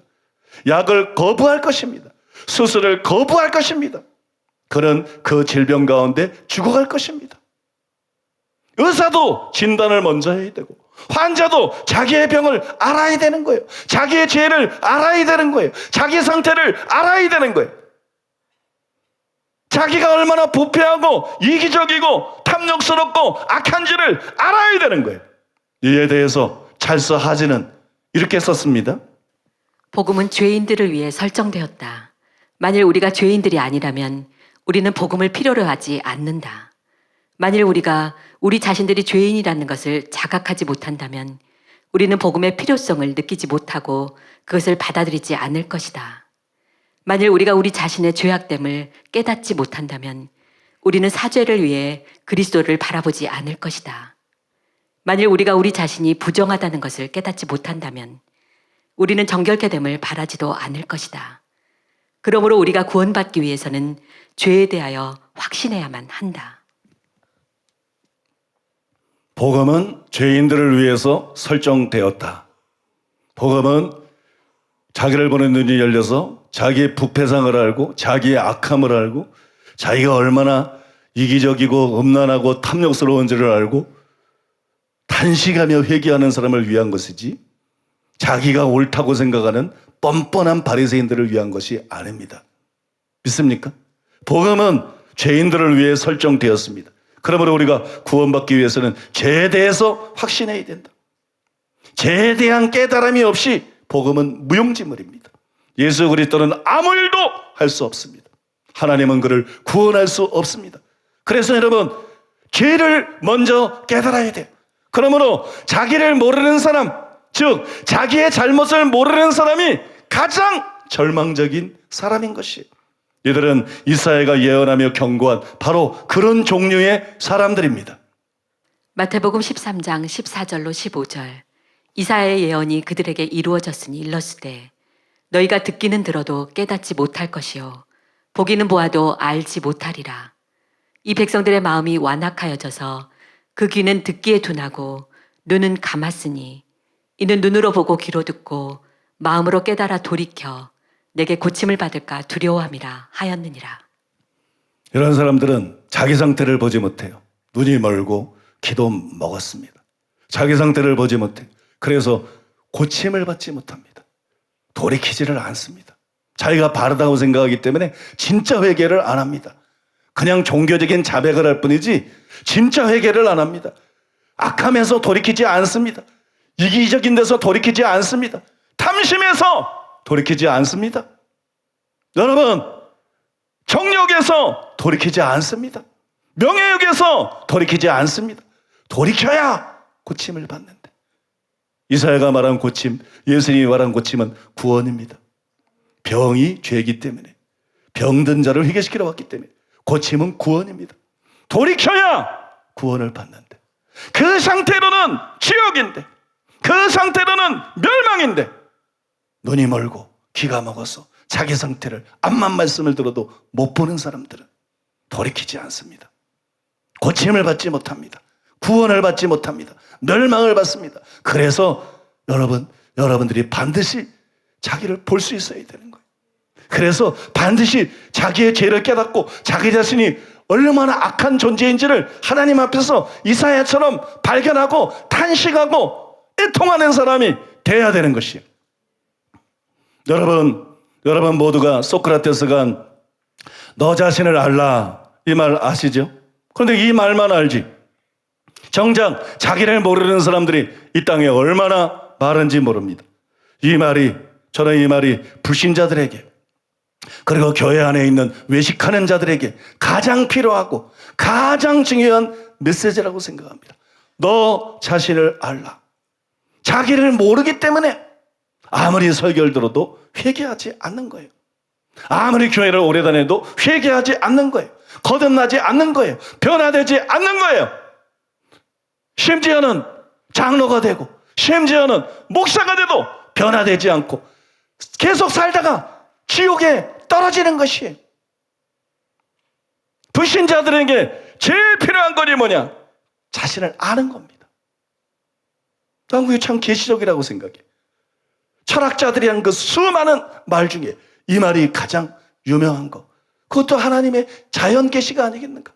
약을 거부할 것입니다. 수술을 거부할 것입니다. 그는 그 질병 가운데 죽어갈 것입니다. 의사도 진단을 먼저 해야 되고 환자도 자기의 병을 알아야 되는 거예요. 자기의 죄를 알아야 되는 거예요. 자기 상태를 알아야 되는 거예요. 자기가 얼마나 부패하고 이기적이고 탐욕스럽고 악한지를 알아야 되는 거예요. 이에 대해서 찰스 하진은 이렇게 썼습니다. 복음은 죄인들을 위해 설정되었다. 만일 우리가 죄인들이 아니라면 우리는 복음을 필요로 하지 않는다. 만일 우리가 우리 자신들이 죄인이라는 것을 자각하지 못한다면 우리는 복음의 필요성을 느끼지 못하고 그것을 받아들이지 않을 것이다. 만일 우리가 우리 자신의 죄악됨을 깨닫지 못한다면 우리는 사죄를 위해 그리스도를 바라보지 않을 것이다. 만일 우리가 우리 자신이 부정하다는 것을 깨닫지 못한다면 우리는 정결케 됨을 바라지도 않을 것이다. 그러므로 우리가 구원받기 위해서는 죄에 대하여 확신해야만 한다. 복음은 죄인들을 위해서 설정되었다. 복음은 자기를 보는 눈이 열려서 자기의 부패상을 알고 자기의 악함을 알고 자기가 얼마나 이기적이고 음란하고 탐욕스러운지를 알고 탄식하며 회개하는 사람을 위한 것이지 자기가 옳다고 생각하는 뻔뻔한 바리새인들을 위한 것이 아닙니다. 믿습니까? 복음은 죄인들을 위해 설정되었습니다. 그러므로 우리가 구원받기 위해서는 죄에 대해서 확신해야 된다. 죄에 대한 깨달음이 없이 복음은 무용지물입니다. 예수 그리스도는 아무 일도 할 수 없습니다. 하나님은 그를 구원할 수 없습니다. 그래서 여러분 죄를 먼저 깨달아야 돼요. 그러므로 자기를 모르는 사람, 즉 자기의 잘못을 모르는 사람이 가장 절망적인 사람인 것이에요. 이들은 이사야가 예언하며 경고한 바로 그런 종류의 사람들입니다. 마태복음 13장 14절로 15절. 이사야의 예언이 그들에게 이루어졌으니 일렀으되 너희가 듣기는 들어도 깨닫지 못할 것이요 보기는 보아도 알지 못하리라. 이 백성들의 마음이 완악하여져서 그 귀는 듣기에 둔하고 눈은 감았으니 이는 눈으로 보고 귀로 듣고 마음으로 깨달아 돌이켜 내게 고침을 받을까 두려워함이라 하였느니라. 이런 사람들은 자기 상태를 보지 못해요. 눈이 멀고 귀도 먹었습니다. 자기 상태를 보지 못해요. 그래서 고침을 받지 못합니다. 돌이키지를 않습니다. 자기가 바르다고 생각하기 때문에 진짜 회개를 안 합니다. 그냥 종교적인 자백을 할 뿐이지 진짜 회개를 안 합니다. 악함에서 돌이키지 않습니다. 이기적인 데서 돌이키지 않습니다. 탐심에서 돌이키지 않습니다. 여러분, 정욕에서 돌이키지 않습니다. 명예욕에서 돌이키지 않습니다. 돌이켜야 고침을 받는데. 이사야가 말한 고침, 예수님이 말한 고침은 구원입니다. 병이 죄이기 때문에, 병든 자를 회개시키러 왔기 때문에 고침은 구원입니다. 돌이켜야 구원을 받는데, 그 상태로는 지옥인데, 그 상태로는 멸망인데, 눈이 멀고 귀가 먹어서 자기 상태를 암만 말씀을 들어도 못 보는 사람들은 돌이키지 않습니다. 고침을 받지 못합니다. 구원을 받지 못합니다. 멸망을 받습니다. 그래서 여러분들이 반드시 자기를 볼 수 있어야 되는 거예요. 그래서 반드시 자기의 죄를 깨닫고 자기 자신이 얼마나 악한 존재인지를 하나님 앞에서 이사야처럼 발견하고 탄식하고 애통하는 사람이 돼야 되는 것이에요. 여러분 모두가 소크라테스가 너 자신을 알라 이 말 아시죠? 그런데 이 말만 알지 정작 자기를 모르는 사람들이 이 땅에 얼마나 많은지 모릅니다. 저는 이 말이 불신자들에게 그리고 교회 안에 있는 외식하는 자들에게 가장 필요하고 가장 중요한 메시지라고 생각합니다. 너 자신을 알라. 자기를 모르기 때문에 아무리 설교를 들어도 회개하지 않는 거예요. 아무리 교회를 오래 다녀도 회개하지 않는 거예요. 거듭나지 않는 거예요. 변화되지 않는 거예요. 심지어는 장로가 되고 심지어는 목사가 돼도 변화되지 않고 계속 살다가 지옥에 떨어지는 것이에요. 불신자들에게 제일 필요한 것이 뭐냐? 자신을 아는 겁니다. 난 그게 참 계시적이라고 생각해. 철학자들이 한 그 수많은 말 중에 이 말이 가장 유명한 거. 그것도 하나님의 자연 계시가 아니겠는가?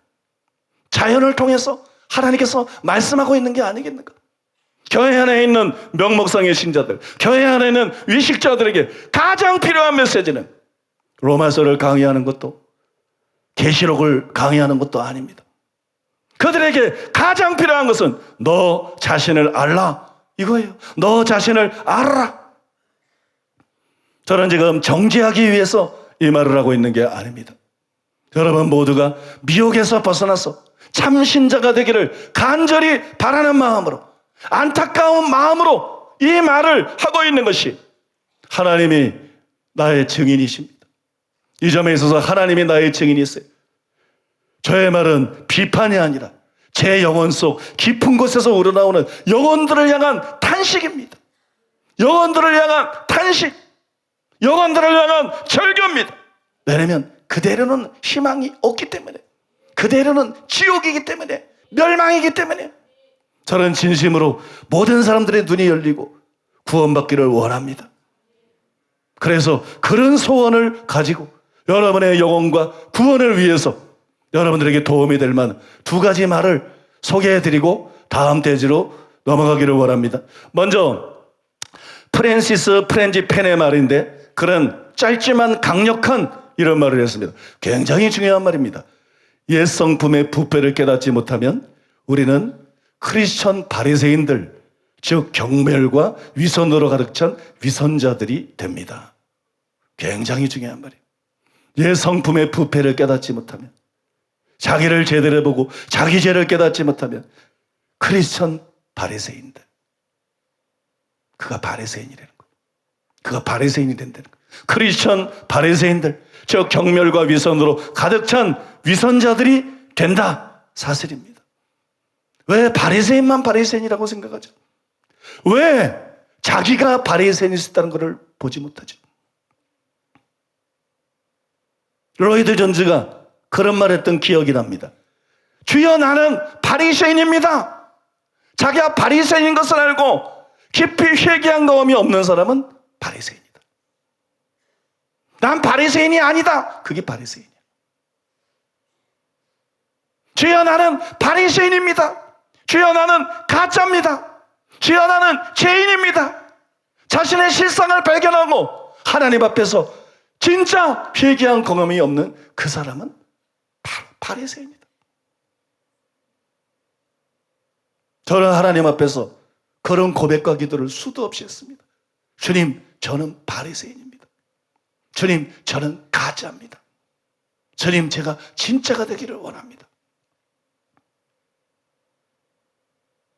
자연을 통해서 하나님께서 말씀하고 있는 게 아니겠는가? 교회 안에 있는 명목상의 신자들, 교회 안에 있는 위식자들에게 가장 필요한 메시지는 로마서를 강의하는 것도 계시록을 강의하는 것도 아닙니다. 그들에게 가장 필요한 것은 너 자신을 알라 이거예요. 너 자신을 알아라. 저는 지금 정죄하기 위해서 이 말을 하고 있는 게 아닙니다. 여러분 모두가 미혹에서 벗어나서 참 신자가 되기를 간절히 바라는 마음으로, 안타까운 마음으로 이 말을 하고 있는 것이 하나님이 나의 증인이십니다. 이 점에 있어서 하나님이 나의 증인이세요. 저의 말은 비판이 아니라 제 영혼 속 깊은 곳에서 우러나오는 영혼들을 향한 탄식입니다. 영혼들을 향한 탄식, 영혼들을 향한 절규입니다. 왜냐하면 그대로는 희망이 없기 때문에, 그대로는 지옥이기 때문에, 멸망이기 때문에 저는 진심으로 모든 사람들의 눈이 열리고 구원받기를 원합니다. 그래서 그런 소원을 가지고 여러분의 영혼과 구원을 위해서 여러분들에게 도움이 될 만한 두 가지 말을 소개해드리고 다음 대지로 넘어가기를 원합니다. 먼저 프랜시스 프렌지펜의 말인데, 그런 짧지만 강력한 이런 말을 했습니다. 굉장히 중요한 말입니다. 옛 성품의 부패를 깨닫지 못하면 우리는 크리스천 바리새인들, 즉 경멸과 위선으로 가득 찬 위선자들이 됩니다. 굉장히 중요한 말이에요. 옛 성품의 부패를 깨닫지 못하면, 자기를 제대로 보고 자기 죄를 깨닫지 못하면 크리스천 바리새인들, 그가 바리새인이라는 거예요. 그가 바리새인이 된다는 거예요. 크리스천 바리새인들, 즉 경멸과 위선으로 가득 찬 위선자들이 된다 사실입니다. 왜 바리새인만 바리새인이라고 생각하죠? 왜 자기가 바리새인일 수 있다는 것을 보지 못하죠? 로이드 존즈가 그런 말 했던 기억이 납니다. 주여 나는 바리새인입니다. 자기가 바리새인인 것을 알고 깊이 회개한 경험이 없는 사람은 바리새인이다. 난 바리새인이 아니다. 그게 바리새인이야. 주여 나는 바리새인입니다. 주여 나는 가짜입니다. 주여 나는 죄인입니다. 자신의 실상을 발견하고 하나님 앞에서 진짜 회개한 경험이 없는 그 사람은 바로 바리새인이다. 저는 하나님 앞에서 그런 고백과 기도를 수도 없이 했습니다. 주님, 저는 바리새인입니다. 주님, 저는 가짜입니다. 주님, 제가 진짜가 되기를 원합니다.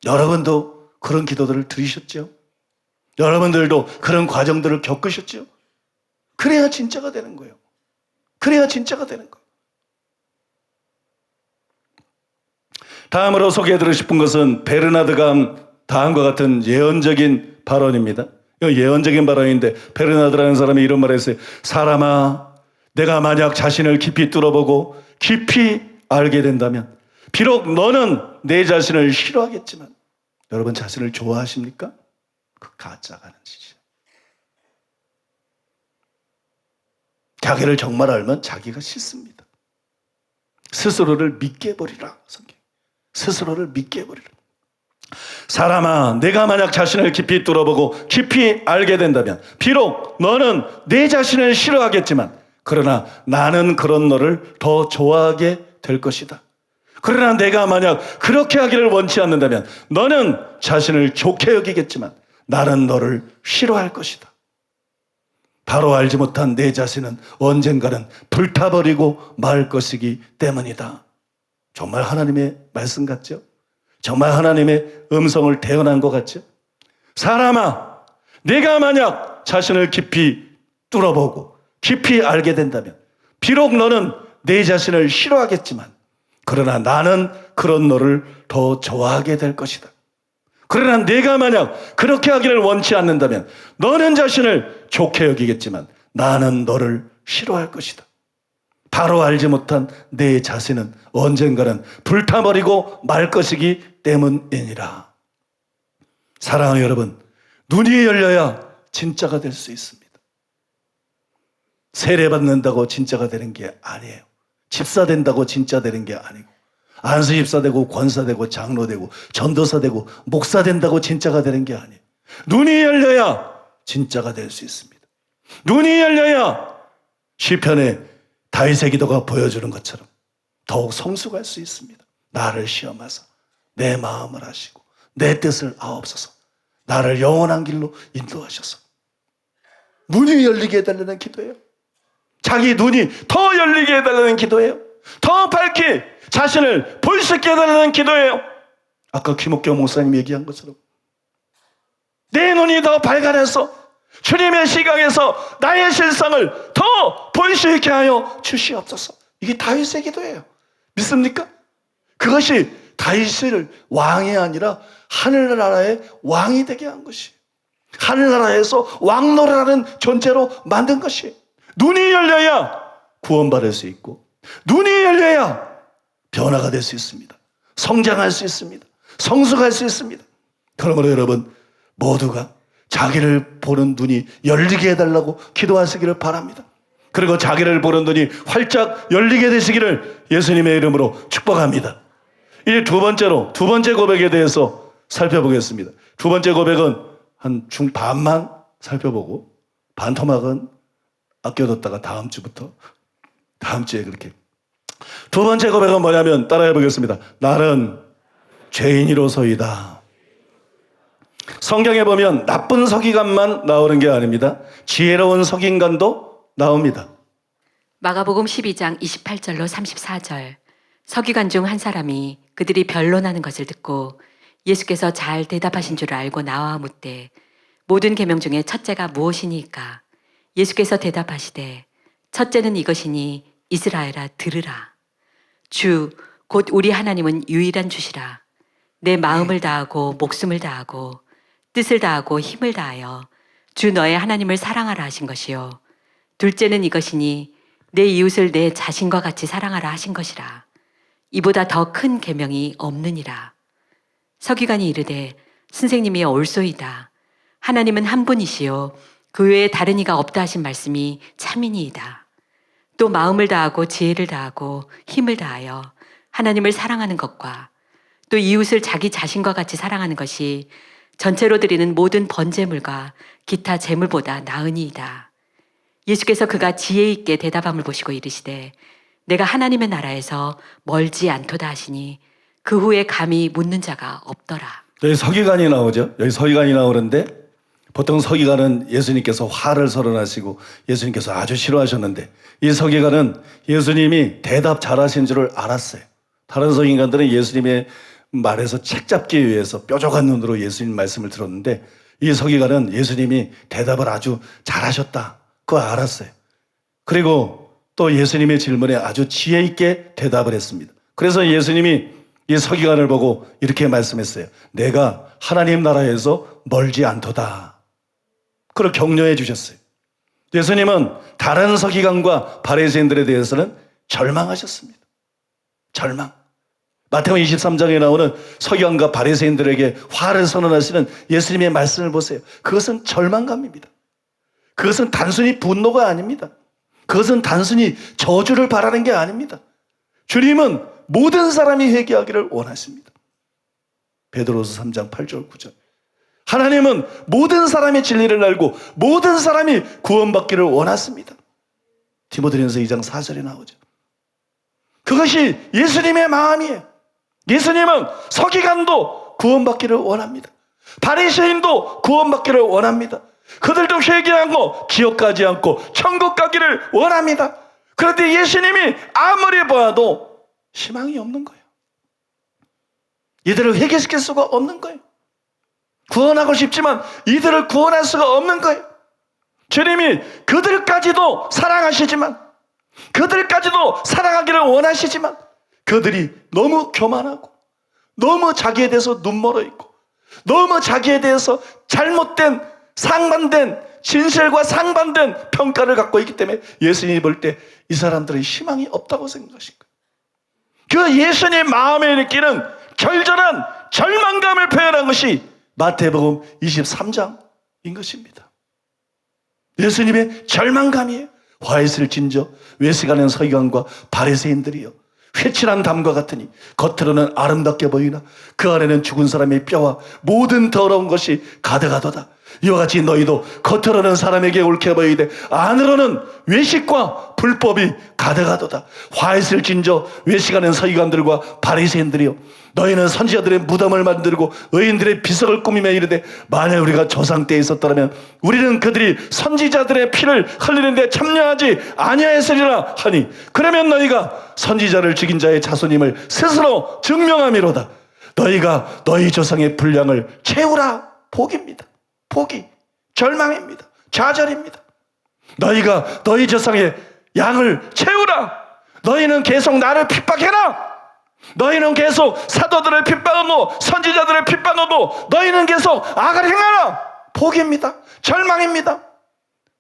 여러분도 그런 기도들을 들으셨죠? 여러분들도 그런 과정들을 겪으셨죠? 그래야 진짜가 되는 거예요. 그래야 진짜가 되는 거예요. 다음으로 소개해드리고 싶은 것은 베르나드가 한 다음과 같은 예언적인 발언입니다. 예언적인 발언인데 베르나드라는 사람이 이런 말을 했어요. 사람아, 내가 만약 자신을 깊이 뚫어보고 깊이 알게 된다면 비록 너는 내 자신을 싫어하겠지만, 여러분 자신을 좋아하십니까? 그 가짜가는 짓이야. 자기를 정말 알면 자기가 싫습니다. 스스로를 믿게 해버리라. 성경. 스스로를 믿게 해버리라. 사람아, 내가 만약 자신을 깊이 뚫어보고 깊이 알게 된다면 비록 너는 내 자신을 싫어하겠지만, 그러나 나는 그런 너를 더 좋아하게 될 것이다. 그러나 내가 만약 그렇게 하기를 원치 않는다면 너는 자신을 좋게 여기겠지만 나는 너를 싫어할 것이다. 바로 알지 못한 내 자신은 언젠가는 불타버리고 말 것이기 때문이다. 정말 하나님의 말씀 같죠? 정말 하나님의 음성을 대언한 것 같죠? 사람아, 내가 만약 자신을 깊이 뚫어보고 깊이 알게 된다면 비록 너는 내 자신을 싫어하겠지만, 그러나 나는 그런 너를 더 좋아하게 될 것이다. 그러나 내가 만약 그렇게 하기를 원치 않는다면 너는 자신을 좋게 여기겠지만 나는 너를 싫어할 것이다. 바로 알지 못한 내 자신은 언젠가는 불타버리고 말 것이기 때문이니라. 사랑하는 여러분, 눈이 열려야 진짜가 될 수 있습니다. 세례받는다고 진짜가 되는 게 아니에요. 집사 된다고 진짜 되는 게 아니고, 안수 집사 되고 권사 되고 장로 되고 전도사 되고 목사 된다고 진짜가 되는 게 아니에요. 눈이 열려야 진짜가 될 수 있습니다. 눈이 열려야 시편의 다윗의 기도가 보여주는 것처럼 더욱 성숙할 수 있습니다. 나를 시험하사 내 마음을 아시고 내 뜻을 아옵소서. 나를 영원한 길로 인도하셔서. 눈이 열리게 해달라는 기도예요. 자기 눈이 더 열리게 해달라는 기도예요. 더 밝게 자신을 볼 수 있게 해달라는 기도예요. 아까 김옥경 목사님 얘기한 것처럼 내 눈이 더 밝아져서 주님의 시각에서 나의 실상을 더 볼 수 있게 하여 주시옵소서. 이게 다윗의 기도예요. 믿습니까? 그것이 다윗을 왕이 아니라 하늘나라의 왕이 되게 한 것이, 하늘나라에서 왕노릇하는 존재로 만든 것이. 눈이 열려야 구원받을 수 있고, 눈이 열려야 변화가 될 수 있습니다. 성장할 수 있습니다. 성숙할 수 있습니다. 그러므로 여러분 모두가 자기를 보는 눈이 열리게 해달라고 기도하시기를 바랍니다. 그리고 자기를 보는 눈이 활짝 열리게 되시기를 예수님의 이름으로 축복합니다. 이제 두 번째 고백에 대해서 살펴보겠습니다. 두 번째 고백은 한 중반만 살펴보고 반토막은 아껴뒀다가 다음 주에 그렇게. 두 번째 고백은 뭐냐면 따라해 보겠습니다. 나는 죄인이로소이다. 성경에 보면 나쁜 서기관만 나오는 게 아닙니다. 지혜로운 서기관도 나옵니다. 마가복음 12장 28절로 34절. 서기관 중 한 사람이 그들이 변론하는 것을 듣고 예수께서 잘 대답하신 줄 알고 나와 묻되 모든 계명 중에 첫째가 무엇이니까? 예수께서 대답하시되 첫째는 이것이니 이스라엘아 들으라. 주 곧 우리 하나님은 유일한 주시라. 내 마음을 다하고 목숨을 다하고 뜻을 다하고 힘을 다하여 주 너의 하나님을 사랑하라 하신 것이요. 둘째는 이것이니 내 이웃을 내 자신과 같이 사랑하라 하신 것이라. 이보다 더 큰 계명이 없느니라. 서기관이 이르되 선생님이 옳소이다. 하나님은 한 분이시요 그 외에 다른 이가 없다 하신 말씀이 참이니이다. 또 마음을 다하고 지혜를 다하고 힘을 다하여 하나님을 사랑하는 것과 또 이웃을 자기 자신과 같이 사랑하는 것이 전체로 드리는 모든 번제물과 기타 제물보다 나으니이다. 예수께서 그가 지혜 있게 대답함을 보시고 이르시되 내가 하나님의 나라에서 멀지 않도다 하시니 그 후에 감히 묻는 자가 없더라. 여기 서기관이 나오죠. 여기 서기관이 나오는데 보통 서기관은 예수님께서 화를 선언하시고 예수님께서 아주 싫어하셨는데 이 서기관은 예수님이 대답 잘하신 줄을 알았어요. 다른 서기관들은 예수님의 말에서 책 잡기 위해서 뾰족한 눈으로 예수님 말씀을 들었는데 이 서기관은 예수님이 대답을 아주 잘하셨다. 그거 알았어요. 그리고 또 예수님의 질문에 아주 지혜 있게 대답을 했습니다. 그래서 예수님이 이 서기관을 보고 이렇게 말씀했어요. 내가 하나님 나라에서 멀지 않도다. 그걸 격려해 주셨어요. 예수님은 다른 서기관과 바리새인들에 대해서는 절망하셨습니다. 절망. 마태복음 23장에 나오는 서기관과 바리새인들에게 화를 선언하시는 예수님의 말씀을 보세요. 그것은 절망감입니다. 그것은 단순히 분노가 아닙니다. 그것은 단순히 저주를 바라는 게 아닙니다. 주님은 모든 사람이 회개하기를 원하십니다. 베드로서 3장 8절 9절. 하나님은 모든 사람의 진리를 알고 모든 사람이 구원받기를 원하십니다. 디모데전서 2장 4절에 나오죠. 그것이 예수님의 마음이에요. 예수님은 서기관도 구원받기를 원합니다. 바리새인도 구원받기를 원합니다. 그들도 회개하고 지옥 가지 않고 천국 가기를 원합니다. 그런데 예수님이 아무리 보아도 희망이 없는 거예요. 이들을 회개시킬 수가 없는 거예요. 구원하고 싶지만 이들을 구원할 수가 없는 거예요. 주님이 그들까지도 사랑하시지만 그들까지도 사랑하기를 원하시지만 그들이 너무 교만하고 너무 자기에 대해서 눈멀어 있고 너무 자기에 대해서 잘못된 상반된 진실과 상반된 평가를 갖고 있기 때문에 예수님이 볼 때 이 사람들은 희망이 없다고 생각하신 거예요. 그 예수님 마음에 느끼는 결절한 절망감을 표현한 것이 마태복음 23장인 것입니다. 예수님의 절망감이에요. 화 있을 진저 외식하는 서기관과 바리새인들이여, 회칠한 담과 같으니 겉으로는 아름답게 보이나 그 안에는 죽은 사람의 뼈와 모든 더러운 것이 가득하도다. 이와 같이 너희도 겉으로는 사람에게 옳게 보이되 안으로는 외식과 불법이 가득하도다. 화 있을 진저 외식하는 서기관들과 바리새인들이여, 너희는 선지자들의 무덤을 만들고 의인들의 비석을 꾸미며 이르되 만약 우리가 조상 때에 있었더라면 우리는 그들이 선지자들의 피를 흘리는데 참여하지 아니하였으리라 하니, 그러면 너희가 선지자를 죽인 자의 자손임을 스스로 증명함이로다. 너희가 너희 조상의 분량을 채우라. 복입니다. 복이 절망입니다. 좌절입니다. 너희가 너희 조상의 양을 채우라. 너희는 계속 나를 핍박해라. 너희는 계속 사도들을 핍박하고 선지자들을 핍박하고 너희는 계속 악을 행하라. 복입니다. 절망입니다.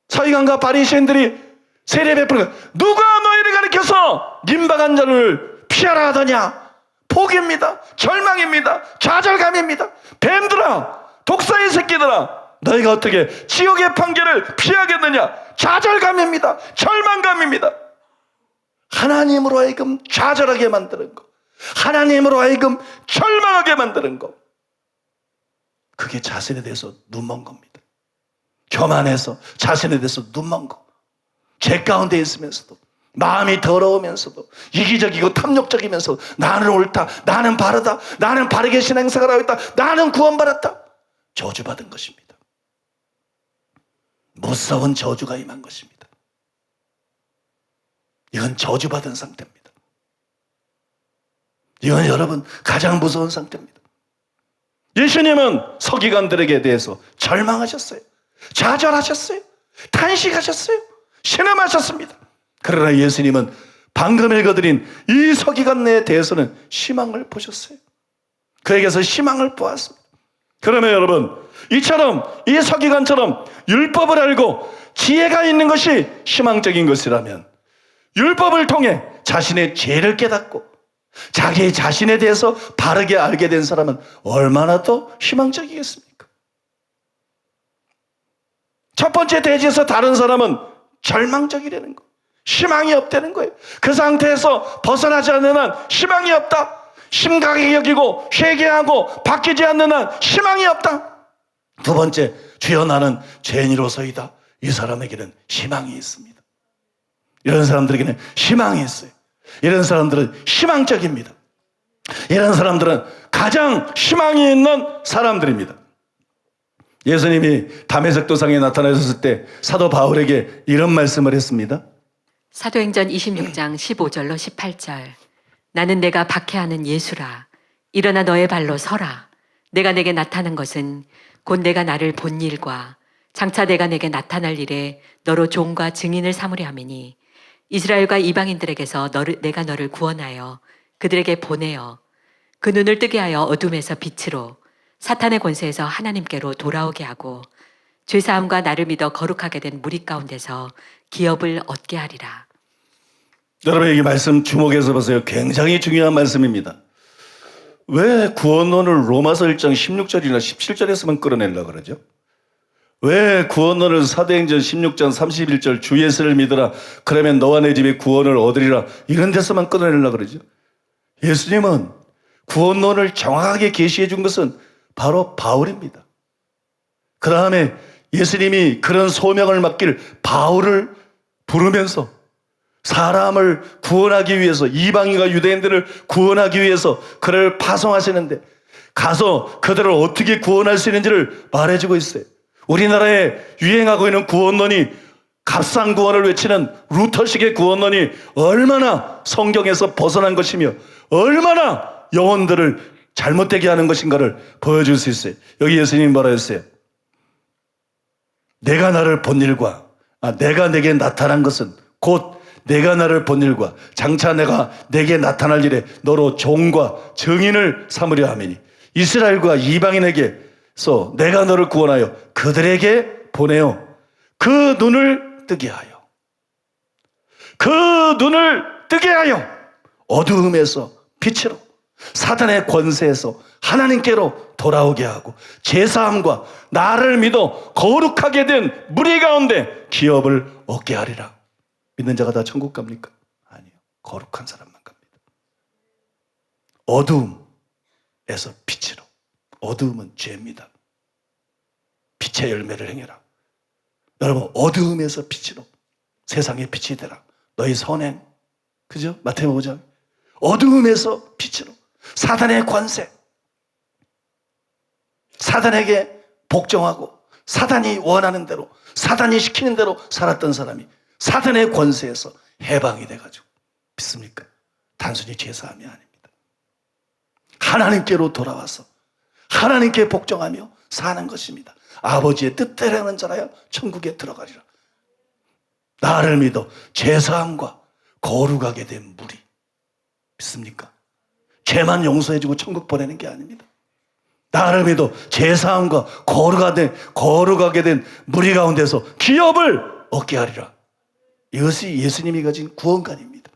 서기관과 바리새인들이 세례 베푸는, 누가 너희를 가리켜서 임박한 자를 피하라 하더냐. 복입니다. 절망입니다. 좌절감입니다. 뱀들아, 독사의 새끼들아, 너희가 어떻게 지옥의 판결을 피하겠느냐. 좌절감입니다. 절망감입니다. 하나님으로 하여금 좌절하게 만드는 것, 하나님으로 하여금 절망하게 만드는 것, 그게 자신에 대해서 눈먼 겁니다. 교만해서 자신에 대해서 눈먼 것, 죄 가운데 있으면서도 마음이 더러우면서도 이기적이고 탐욕적이면서 나는 옳다, 나는 바르다, 나는 바르게 신앙생활을 하고 있다, 나는 구원받았다, 저주받은 것입니다. 무서운 저주가 임한 것입니다. 이건 저주받은 상태입니다. 이건 여러분 가장 무서운 상태입니다. 예수님은 서기관들에게 대해서 절망하셨어요. 좌절하셨어요. 탄식하셨어요. 신음하셨습니다. 그러나 예수님은 방금 읽어드린 이 서기관에 대해서는 희망을 보셨어요. 그에게서 희망을 보았습니다. 그러면 여러분, 이처럼 이 서기관처럼 율법을 알고 지혜가 있는 것이 희망적인 것이라면, 율법을 통해 자신의 죄를 깨닫고 자기 자신에 대해서 바르게 알게 된 사람은 얼마나 더 희망적이겠습니까? 첫 번째 대지에서 다른 사람은 절망적이라는 거, 희망이 없다는 거예요. 그 상태에서 벗어나지 않는 한 희망이 없다. 심각하게 여기고 회개하고 바뀌지 않는 한 희망이 없다. 두 번째, 주여 나는 죄인으로서이다. 이 사람에게는 희망이 있습니다. 이런 사람들에게는 희망이 있어요. 이런 사람들은 희망적입니다. 이런 사람들은 가장 희망이 있는 사람들입니다. 예수님이 다메섹 도상에 나타나셨을 때 사도 바울에게 이런 말씀을 했습니다. 사도행전 26장 15절로 18절. 나는 내가 박해하는 예수라. 일어나 너의 발로 서라. 내가 내게 나타난 것은 곧 내가 나를 본 일과 장차 내가 내게 나타날 일에 너로 종과 증인을 삼으려 함이니, 이스라엘과 이방인들에게서 내가 너를 구원하여 그들에게 보내어 그 눈을 뜨게 하여 어둠에서 빛으로, 사탄의 권세에서 하나님께로 돌아오게 하고 죄사함과 나를 믿어 거룩하게 된 무리 가운데서 기업을 얻게 하리라. 여러분, 이 말씀 주목해서 보세요. 굉장히 중요한 말씀입니다. 왜 구원론을 로마서 1장 16절이나 17절에서만 끌어내려고 그러죠? 왜 구원론을 사도행전 16장 31절 주 예수를 믿으라 그러면 너와 내 집에 구원을 얻으리라 이런 데서만 끌어내려고 그러죠? 예수님은 구원론을 정확하게 계시해 준 것은 바로 바울입니다. 그 다음에 예수님이 그런 소명을 맡길 바울을 부르면서 사람을 구원하기 위해서, 이방인과 유대인들을 구원하기 위해서 그를 파송하시는데, 가서 그들을 어떻게 구원할 수 있는지를 말해주고 있어요. 우리나라에 유행하고 있는 구원론이, 값싼 구원을 외치는 루터식의 구원론이 얼마나 성경에서 벗어난 것이며 얼마나 영혼들을 잘못되게 하는 것인가를 보여줄 수 있어요. 여기 예수님이 뭐라 했어요? 내가 나를 본 일과 내가 내게 나타난 것은 곧 내가 나를 본 일과 장차 내가 내게 나타날 일에 너로 종과 증인을 삼으려 하매니, 이스라엘과 이방인에게서 내가 너를 구원하여 그들에게 보내어 그 눈을 뜨게 하여, 그 눈을 뜨게 하여 어두움에서 빛으로, 사단의 권세에서 하나님께로 돌아오게 하고, 제사함과 나를 믿어 거룩하게 된 무리 가운데 기업을 얻게 하리라. 믿는 자가 다 천국 갑니까? 아니요. 거룩한 사람만 갑니다. 어두움에서 빛으로. 어두움은 죄입니다. 빛의 열매를 행해라. 여러분, 어두움에서 빛으로 세상의 빛이 되라. 너희 선행, 그죠? 마태복음 5장. 어두움에서 빛으로, 사단의 권세, 사단에게 복종하고 사단이 원하는 대로, 사단이 시키는 대로 살았던 사람이 사단의 권세에서 해방이 돼가지고, 믿습니까? 단순히 제사함이 아닙니다. 하나님께로 돌아와서 하나님께 복종하며 사는 것입니다. 아버지의 뜻대로 하는 자라야 천국에 들어가리라. 나를 믿어 제사함과 거룩하게 된 무리, 믿습니까? 죄만 용서해주고 천국 보내는 게 아닙니다. 나를 믿어 제사함과 거룩하게 된 무리 가운데서 기업을 얻게 하리라. 이것이 예수님이 가진 구원관입니다.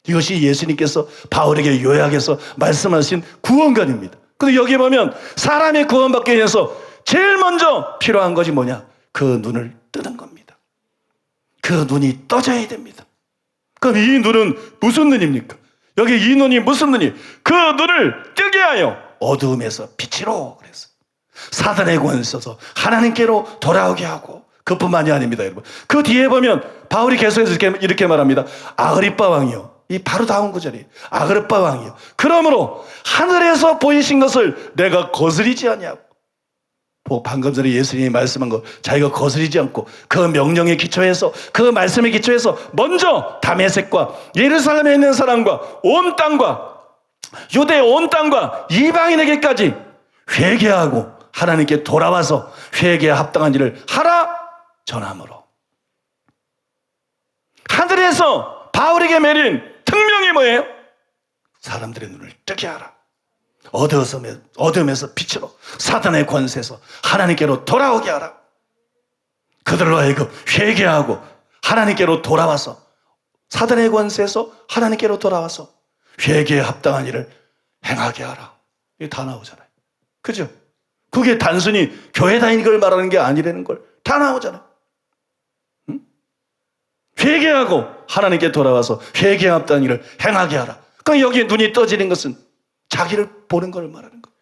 이것이 예수님께서 바울에게 요약해서 말씀하신 구원관입니다. 근데 여기 보면 사람이 구원받기 위해서 제일 먼저 필요한 것이 뭐냐? 그 눈을 뜨는 겁니다. 그 눈이 떠져야 됩니다. 그럼 이 눈은 무슨 눈입니까? 여기 이 눈이 무슨 눈이? 그 눈을 뜨게 하여 어두움에서 빛으로, 그랬어요. 사단의 권세에서 하나님께로 돌아오게 하고, 그뿐만이 아닙니다, 여러분. 그 뒤에 보면 바울이 계속해서 이렇게 말합니다. 아그리빠 왕이요, 이 바로 다음 구절이에요. 아그리빠 왕이요, 그러므로 하늘에서 보이신 것을 내가 거스리지 아니하고, 방금 전에 예수님이 말씀한 거 자기가 거스리지 않고 그 명령에 기초해서, 그 말씀에 기초해서 먼저 다메섹과 예루살렘에 있는 사람과 온 땅과 유대 온 땅과 이방인에게까지 회개하고 하나님께 돌아와서 회개에 합당한 일을 하라 전함으로, 하늘에서 바울에게 내린 특명이 뭐예요? 사람들의 눈을 뜨게 하라. 어둠에서 빛으로, 사단의 권세에서 하나님께로 돌아오게 하라. 그들로 하여금 회개하고 하나님께로 돌아와서, 사단의 권세에서 하나님께로 돌아와서 회개에 합당한 일을 행하게 하라. 이게 다 나오잖아요. 그죠? 그게 단순히 교회 다니는 걸 말하는 게 아니라는 걸 다 나오잖아요. 응? 회개하고 하나님께 돌아와서 회개에 합당한 일을 행하게 하라. 그러니까 여기에 눈이 떠지는 것은 자기를 보는 걸 말하는 거예요.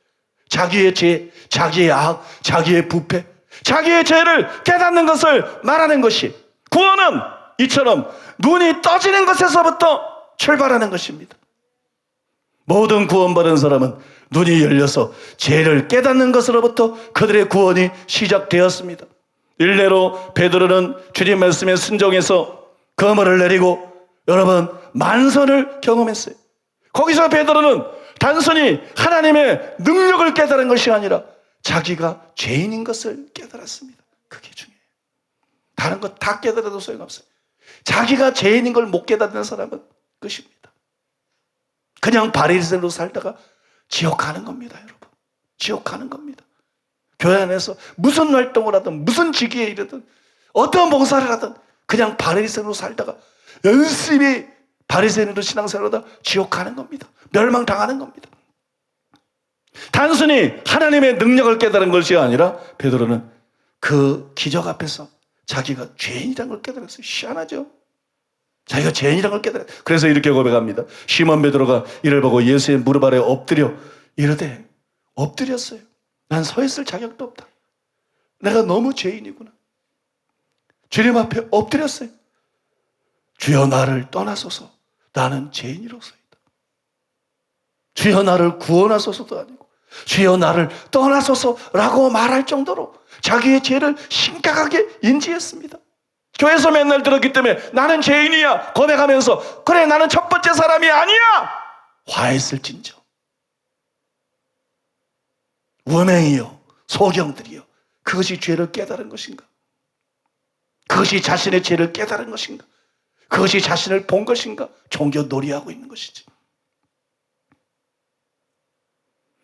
자기의 죄, 자기의 악, 자기의 부패, 자기의 죄를 깨닫는 것을 말하는 것이, 구원은 이처럼 눈이 떠지는 것에서부터 출발하는 것입니다. 모든 구원받은 사람은 눈이 열려서 죄를 깨닫는 것으로부터 그들의 구원이 시작되었습니다. 일례로 베드로는 주님 말씀에 순종해서 거물을 내리고 여러분 만선을 경험했어요. 거기서 베드로는 단순히 하나님의 능력을 깨달은 것이 아니라 자기가 죄인인 것을 깨달았습니다. 그게 중요해요. 다른 것 다 깨달아도 소용없어요. 자기가 죄인인 걸 못 깨닫는 사람은 끝입니다. 그냥 바리새인으로 살다가 지옥 가는 겁니다, 여러분. 지옥 가는 겁니다. 교회 안에서 무슨 활동을 하든 무슨 직위에 이르든 어떤 봉사를 하든 그냥 바리새인으로 살다가 열심히 바리새인으로 신앙생활하다 지옥 가는 겁니다. 멸망당하는 겁니다. 단순히 하나님의 능력을 깨달은 것이 아니라 베드로는 그 기적 앞에서 자기가 죄인이라는 걸 깨달았어요. 희한하죠? 자기가 죄인이라는 걸 깨달았어요. 그래서 이렇게 고백합니다. 시몬 베드로가 이를 보고 예수의 무릎 아래 엎드려 이르되, 엎드렸어요. 난 서 있을 자격도 없다. 내가 너무 죄인이구나. 주님 앞에 엎드렸어요. 주여 나를 떠나소서. 나는 죄인이로소이다. 주여 나를 구원하소서도 아니고 주여 나를 떠나소서라고 말할 정도로 자기의 죄를 심각하게 인지했습니다. 교회에서 맨날 들었기 때문에 나는 죄인이야 고백하면서 그래 나는 첫 번째 사람이 아니야 화했을진저. 우명이요 소경들이요, 그것이 죄를 깨달은 것인가? 그것이 자신의 죄를 깨달은 것인가? 그것이 자신을 본 것인가? 종교 놀이하고 있는 것이지.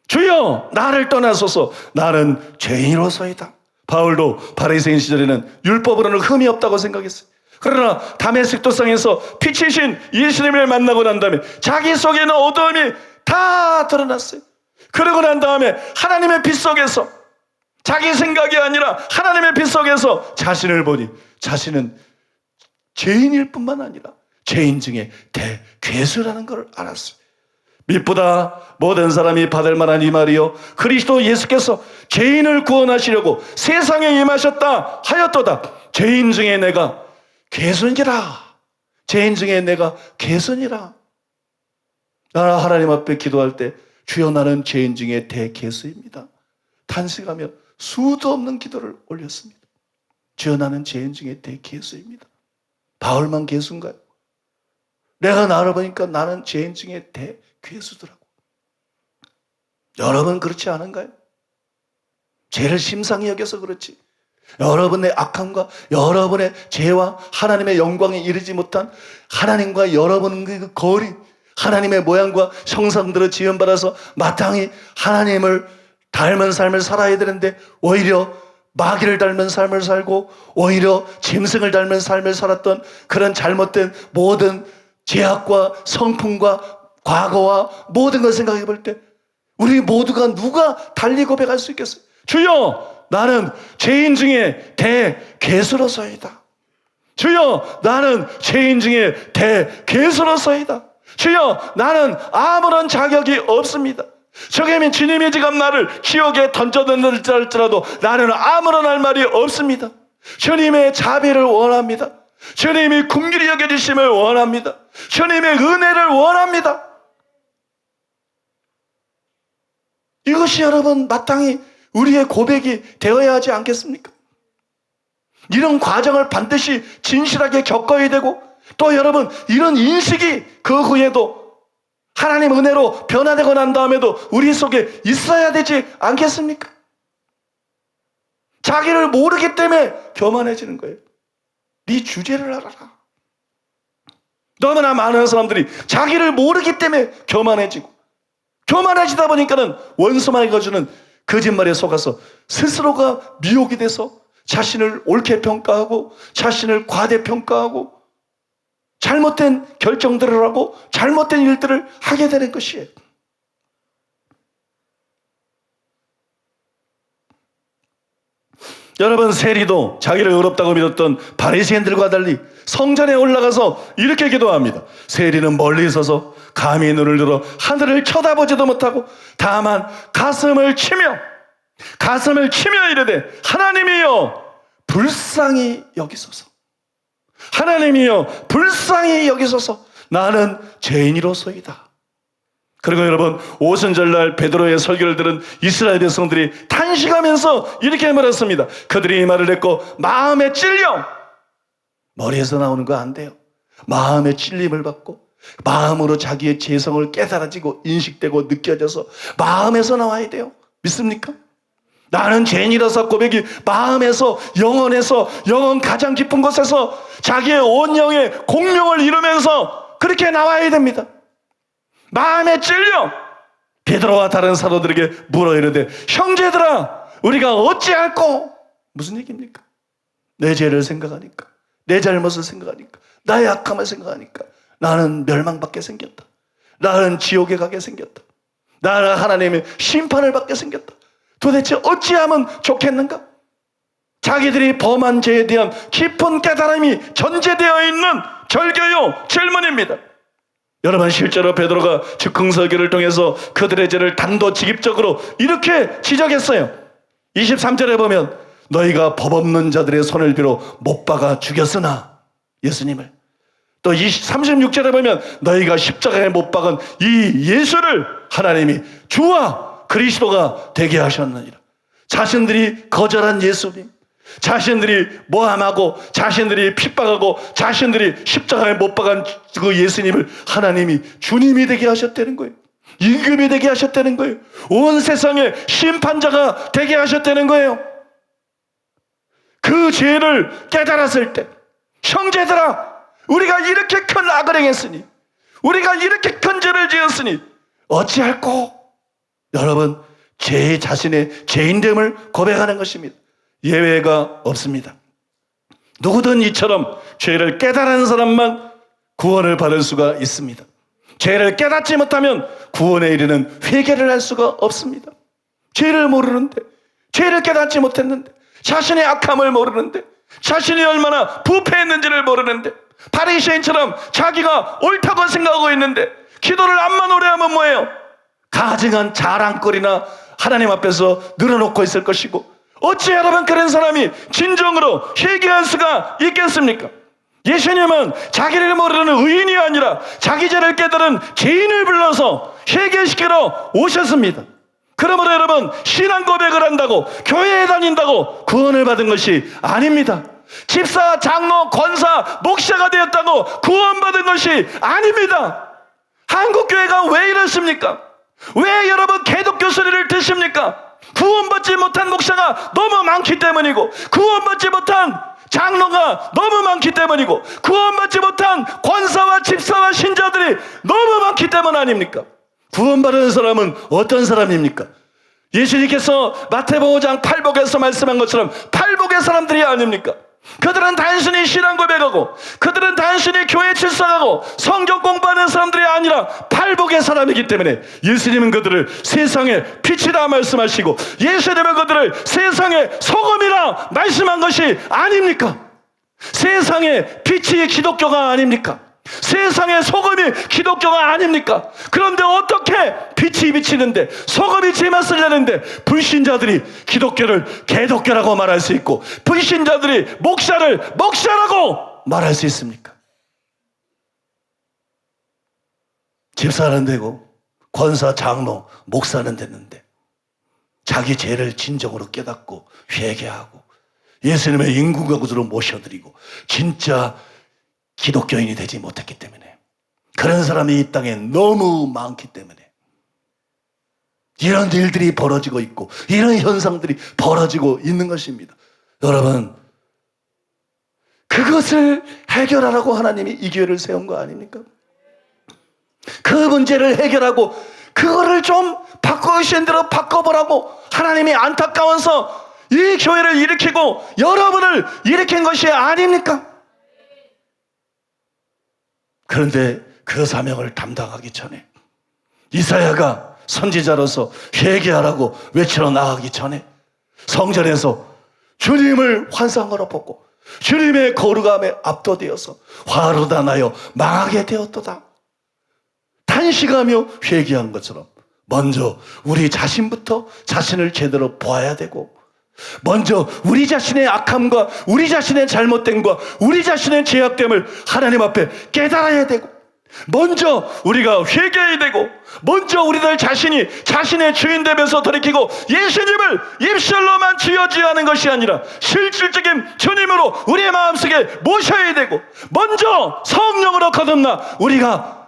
주여 나를 떠나소서. 나는 죄인으로서이다. 바울도 바리새인 시절에는 율법으로는 흠이 없다고 생각했어요. 그러나 다메섹 도상에서 피치신 예수님을 만나고 난 다음에 자기 속에 있는 어두움이 다 드러났어요. 그러고 난 다음에 하나님의 빛 속에서 자기 생각이 아니라 하나님의 빛 속에서 자신을 보니 자신은 죄인일 뿐만 아니라 죄인 중에 대괴수라는 걸 알았어요. 빛보다 모든 사람이 받을 만한 이 말이요, 그리스도 예수께서 죄인을 구원하시려고 세상에 임하셨다 하였도다. 죄인 중에 내가 괴순이라. 죄인 중에 내가 괴순이라. 나 하나님 앞에 기도할 때 주여 나는 죄인 중에 대괴수입니다 탄식하며 수도 없는 기도를 올렸습니다. 주여 나는 죄인 중에 대괴수입니다. 바울만 괴수인가요? 내가 나를 보니까 나는 죄인 중에 대괴수더라고. 여러분 그렇지 않은가요? 죄를 심상히 여겨서 그렇지, 여러분의 악함과 여러분의 죄와 하나님의 영광에 이르지 못한 하나님과 여러분의 그 거리, 하나님의 모양과 형상대로 지음받아서 마땅히 하나님을 닮은 삶을 살아야 되는데 오히려 마귀를 닮은 삶을 살고 오히려 짐승을 닮은 삶을 살았던 그런 잘못된 모든 죄악과 성품과 과거와 모든 걸 생각해 볼 때 우리 모두가 누가 달리 고백할 수 있겠어요? 주여 나는 죄인 중에 대괴수로서이다. 주여 나는 죄인 중에 대괴수로서이다. 주여 나는 아무런 자격이 없습니다. 저게면 주님이 지금 나를 지옥에 던져넣을지라도 나는 아무런 할 말이 없습니다. 주님의 자비를 원합니다. 주님이 긍휼히 여겨주심을 원합니다. 주님의 은혜를 원합니다. 이것이 여러분 마땅히 우리의 고백이 되어야 하지 않겠습니까? 이런 과정을 반드시 진실하게 겪어야 되고, 또 여러분 이런 인식이 그 후에도 하나님 은혜로 변화되고 난 다음에도 우리 속에 있어야 되지 않겠습니까? 자기를 모르기 때문에 교만해지는 거예요. 네 주제를 알아라. 너무나 많은 사람들이 자기를 모르기 때문에 교만해지고, 교만해지다 보니까는 원수마귀가 주는 거짓말에 속아서 스스로가 미혹이 돼서 자신을 옳게 평가하고 자신을 과대평가하고 잘못된 결정들을 하고 잘못된 일들을 하게 되는 것이에요. 여러분, 세리도 자기를 의롭다고 믿었던 바리새인들과 달리 성전에 올라가서 이렇게 기도합니다. 세리는 멀리 서서 감히 눈을 들어 하늘을 쳐다보지도 못하고 다만 가슴을 치며 이르되 하나님이여 불쌍히 여기소서. 하나님이여 불쌍히 여기소서. 나는 죄인이로소이다. 그리고 여러분, 오순절날 베드로의 설교를 들은 이스라엘 백성들이 탄식하면서 이렇게 말했습니다. 그들이 이 말을 했고 마음에 찔려, 머리에서 나오는 거 안 돼요. 마음에 찔림을 받고 마음으로 자기의 죄성을 깨달아지고 인식되고 느껴져서 마음에서 나와야 돼요. 믿습니까? 나는 죄인이라서 고백이 마음에서, 영혼에서, 영혼 가장 깊은 곳에서 자기의 온 영의 공명을 이루면서 그렇게 나와야 됩니다. 마음에 찔려 베드로와 다른 사도들에게 물어 이르되 형제들아 우리가 어찌할꼬. 무슨 얘기입니까? 내 죄를 생각하니까, 내 잘못을 생각하니까, 나의 악함을 생각하니까 나는 멸망받게 생겼다. 나는 지옥에 가게 생겼다. 나는 하나님의 심판을 받게 생겼다. 도대체 어찌하면 좋겠는가? 자기들이 범한 죄에 대한 깊은 깨달음이 전제되어 있는 절교요 질문입니다. 여러분, 실제로 베드로가 즉흥설교를 통해서 그들의 죄를 단도직입적으로 이렇게 지적했어요. 23절에 보면 너희가 법 없는 자들의 손을 빌어 못 박아 죽였으나, 예수님을, 또 36절에 보면 너희가 십자가에 못 박은 이 예수를 하나님이 주와 그리스도가 되게 하셨느니라. 자신들이 거절한 예수님, 자신들이 모함하고 자신들이 핍박하고 자신들이 십자가에 못 박은 그 예수님을 하나님이 주님이 되게 하셨다는 거예요. 임금이 되게 하셨다는 거예요. 온 세상의 심판자가 되게 하셨다는 거예요. 그 죄를 깨달았을 때 형제들아 우리가 이렇게 큰 악을 행했으니, 우리가 이렇게 큰 죄를 지었으니 어찌할꼬. 여러분, 제 자신의 죄인됨을 고백하는 것입니다. 예외가 없습니다. 누구든 이처럼 죄를 깨달은 사람만 구원을 받을 수가 있습니다. 죄를 깨닫지 못하면 구원에 이르는 회개를 할 수가 없습니다. 죄를 모르는데, 죄를 깨닫지 못했는데, 자신의 악함을 모르는데, 자신이 얼마나 부패했는지를 모르는데, 바리새인처럼 자기가 옳다고 생각하고 있는데 기도를 암만 오래 하면 뭐예요? 가증한 자랑거리나 하나님 앞에서 늘어놓고 있을 것이고, 어찌 여러분 그런 사람이 진정으로 회개할 수가 있겠습니까? 예수님은 자기를 모르는 의인이 아니라 자기 죄를 깨달은 죄인을 불러서 회개시키러 오셨습니다. 그러므로 여러분, 신앙 고백을 한다고, 교회에 다닌다고 구원을 받은 것이 아닙니다. 집사, 장로, 권사, 목사가 되었다고 구원받은 것이 아닙니다. 한국교회가 왜 이렇습니까? 왜 여러분 개독교 소리를 듣습니까? 구원받지 못한 목사가 너무 많기 때문이고, 구원받지 못한 장로가 너무 많기 때문이고, 구원받지 못한 권사와 집사와 신자들이 너무 많기 때문 아닙니까? 구원받은 사람은 어떤 사람입니까? 예수님께서 마태복음 5장 팔복에서 말씀한 것처럼 팔복의 사람들이 아닙니까? 그들은 단순히 신앙 고백하고, 그들은 단순히 교회 출석하고 성경 공부하는 사람들이 아니라 팔복의 사람이기 때문에 예수님은 그들을 세상의 빛이라 말씀하시고, 예수님은 그들을 세상의 소금이라 말씀한 것이 아닙니까? 세상의 빛이 기독교가 아닙니까? 세상의 소금이 기독교가 아닙니까? 그런데 어떻게 빛이 비치는데, 소금이 제맛을 내는데 불신자들이 기독교를 개독교라고 말할 수 있고, 불신자들이 목사를 목사라고 말할 수 있습니까? 집사는 되고 권사, 장로, 목사는 됐는데 자기 죄를 진정으로 깨닫고 회개하고 예수님의 인군과 구주로 모셔드리고 진짜 기독교인이 되지 못했기 때문에, 그런 사람이 이 땅에 너무 많기 때문에 이런 일들이 벌어지고 있고, 이런 현상들이 벌어지고 있는 것입니다. 여러분, 그것을 해결하라고 하나님이 이 교회를 세운 거 아닙니까? 그 문제를 해결하고 그거를 좀 바꾸신 대로 바꿔보라고 하나님이 안타까워서 이 교회를 일으키고 여러분을 일으킨 것이 아닙니까? 그런데 그 사명을 담당하기 전에, 이사야가 선지자로서 회개하라고 외치러 나가기 전에 성전에서 주님을 환상으로 보고 주님의 거룩함에 압도되어서 화로다 나여 망하게 되었도다 탄식하며 회개한 것처럼, 먼저 우리 자신부터 자신을 제대로 보아야 되고, 먼저 우리 자신의 악함과 우리 자신의 잘못됨과 우리 자신의 죄악됨을 하나님 앞에 깨달아야 되고, 먼저 우리가 회개해야 되고, 먼저 우리들 자신이 자신의 주인 되면서 돌이키고 예수님을 입술로만 주여주하는 것이 아니라 실질적인 주님으로 우리의 마음속에 모셔야 되고, 먼저 성령으로 거듭나 우리가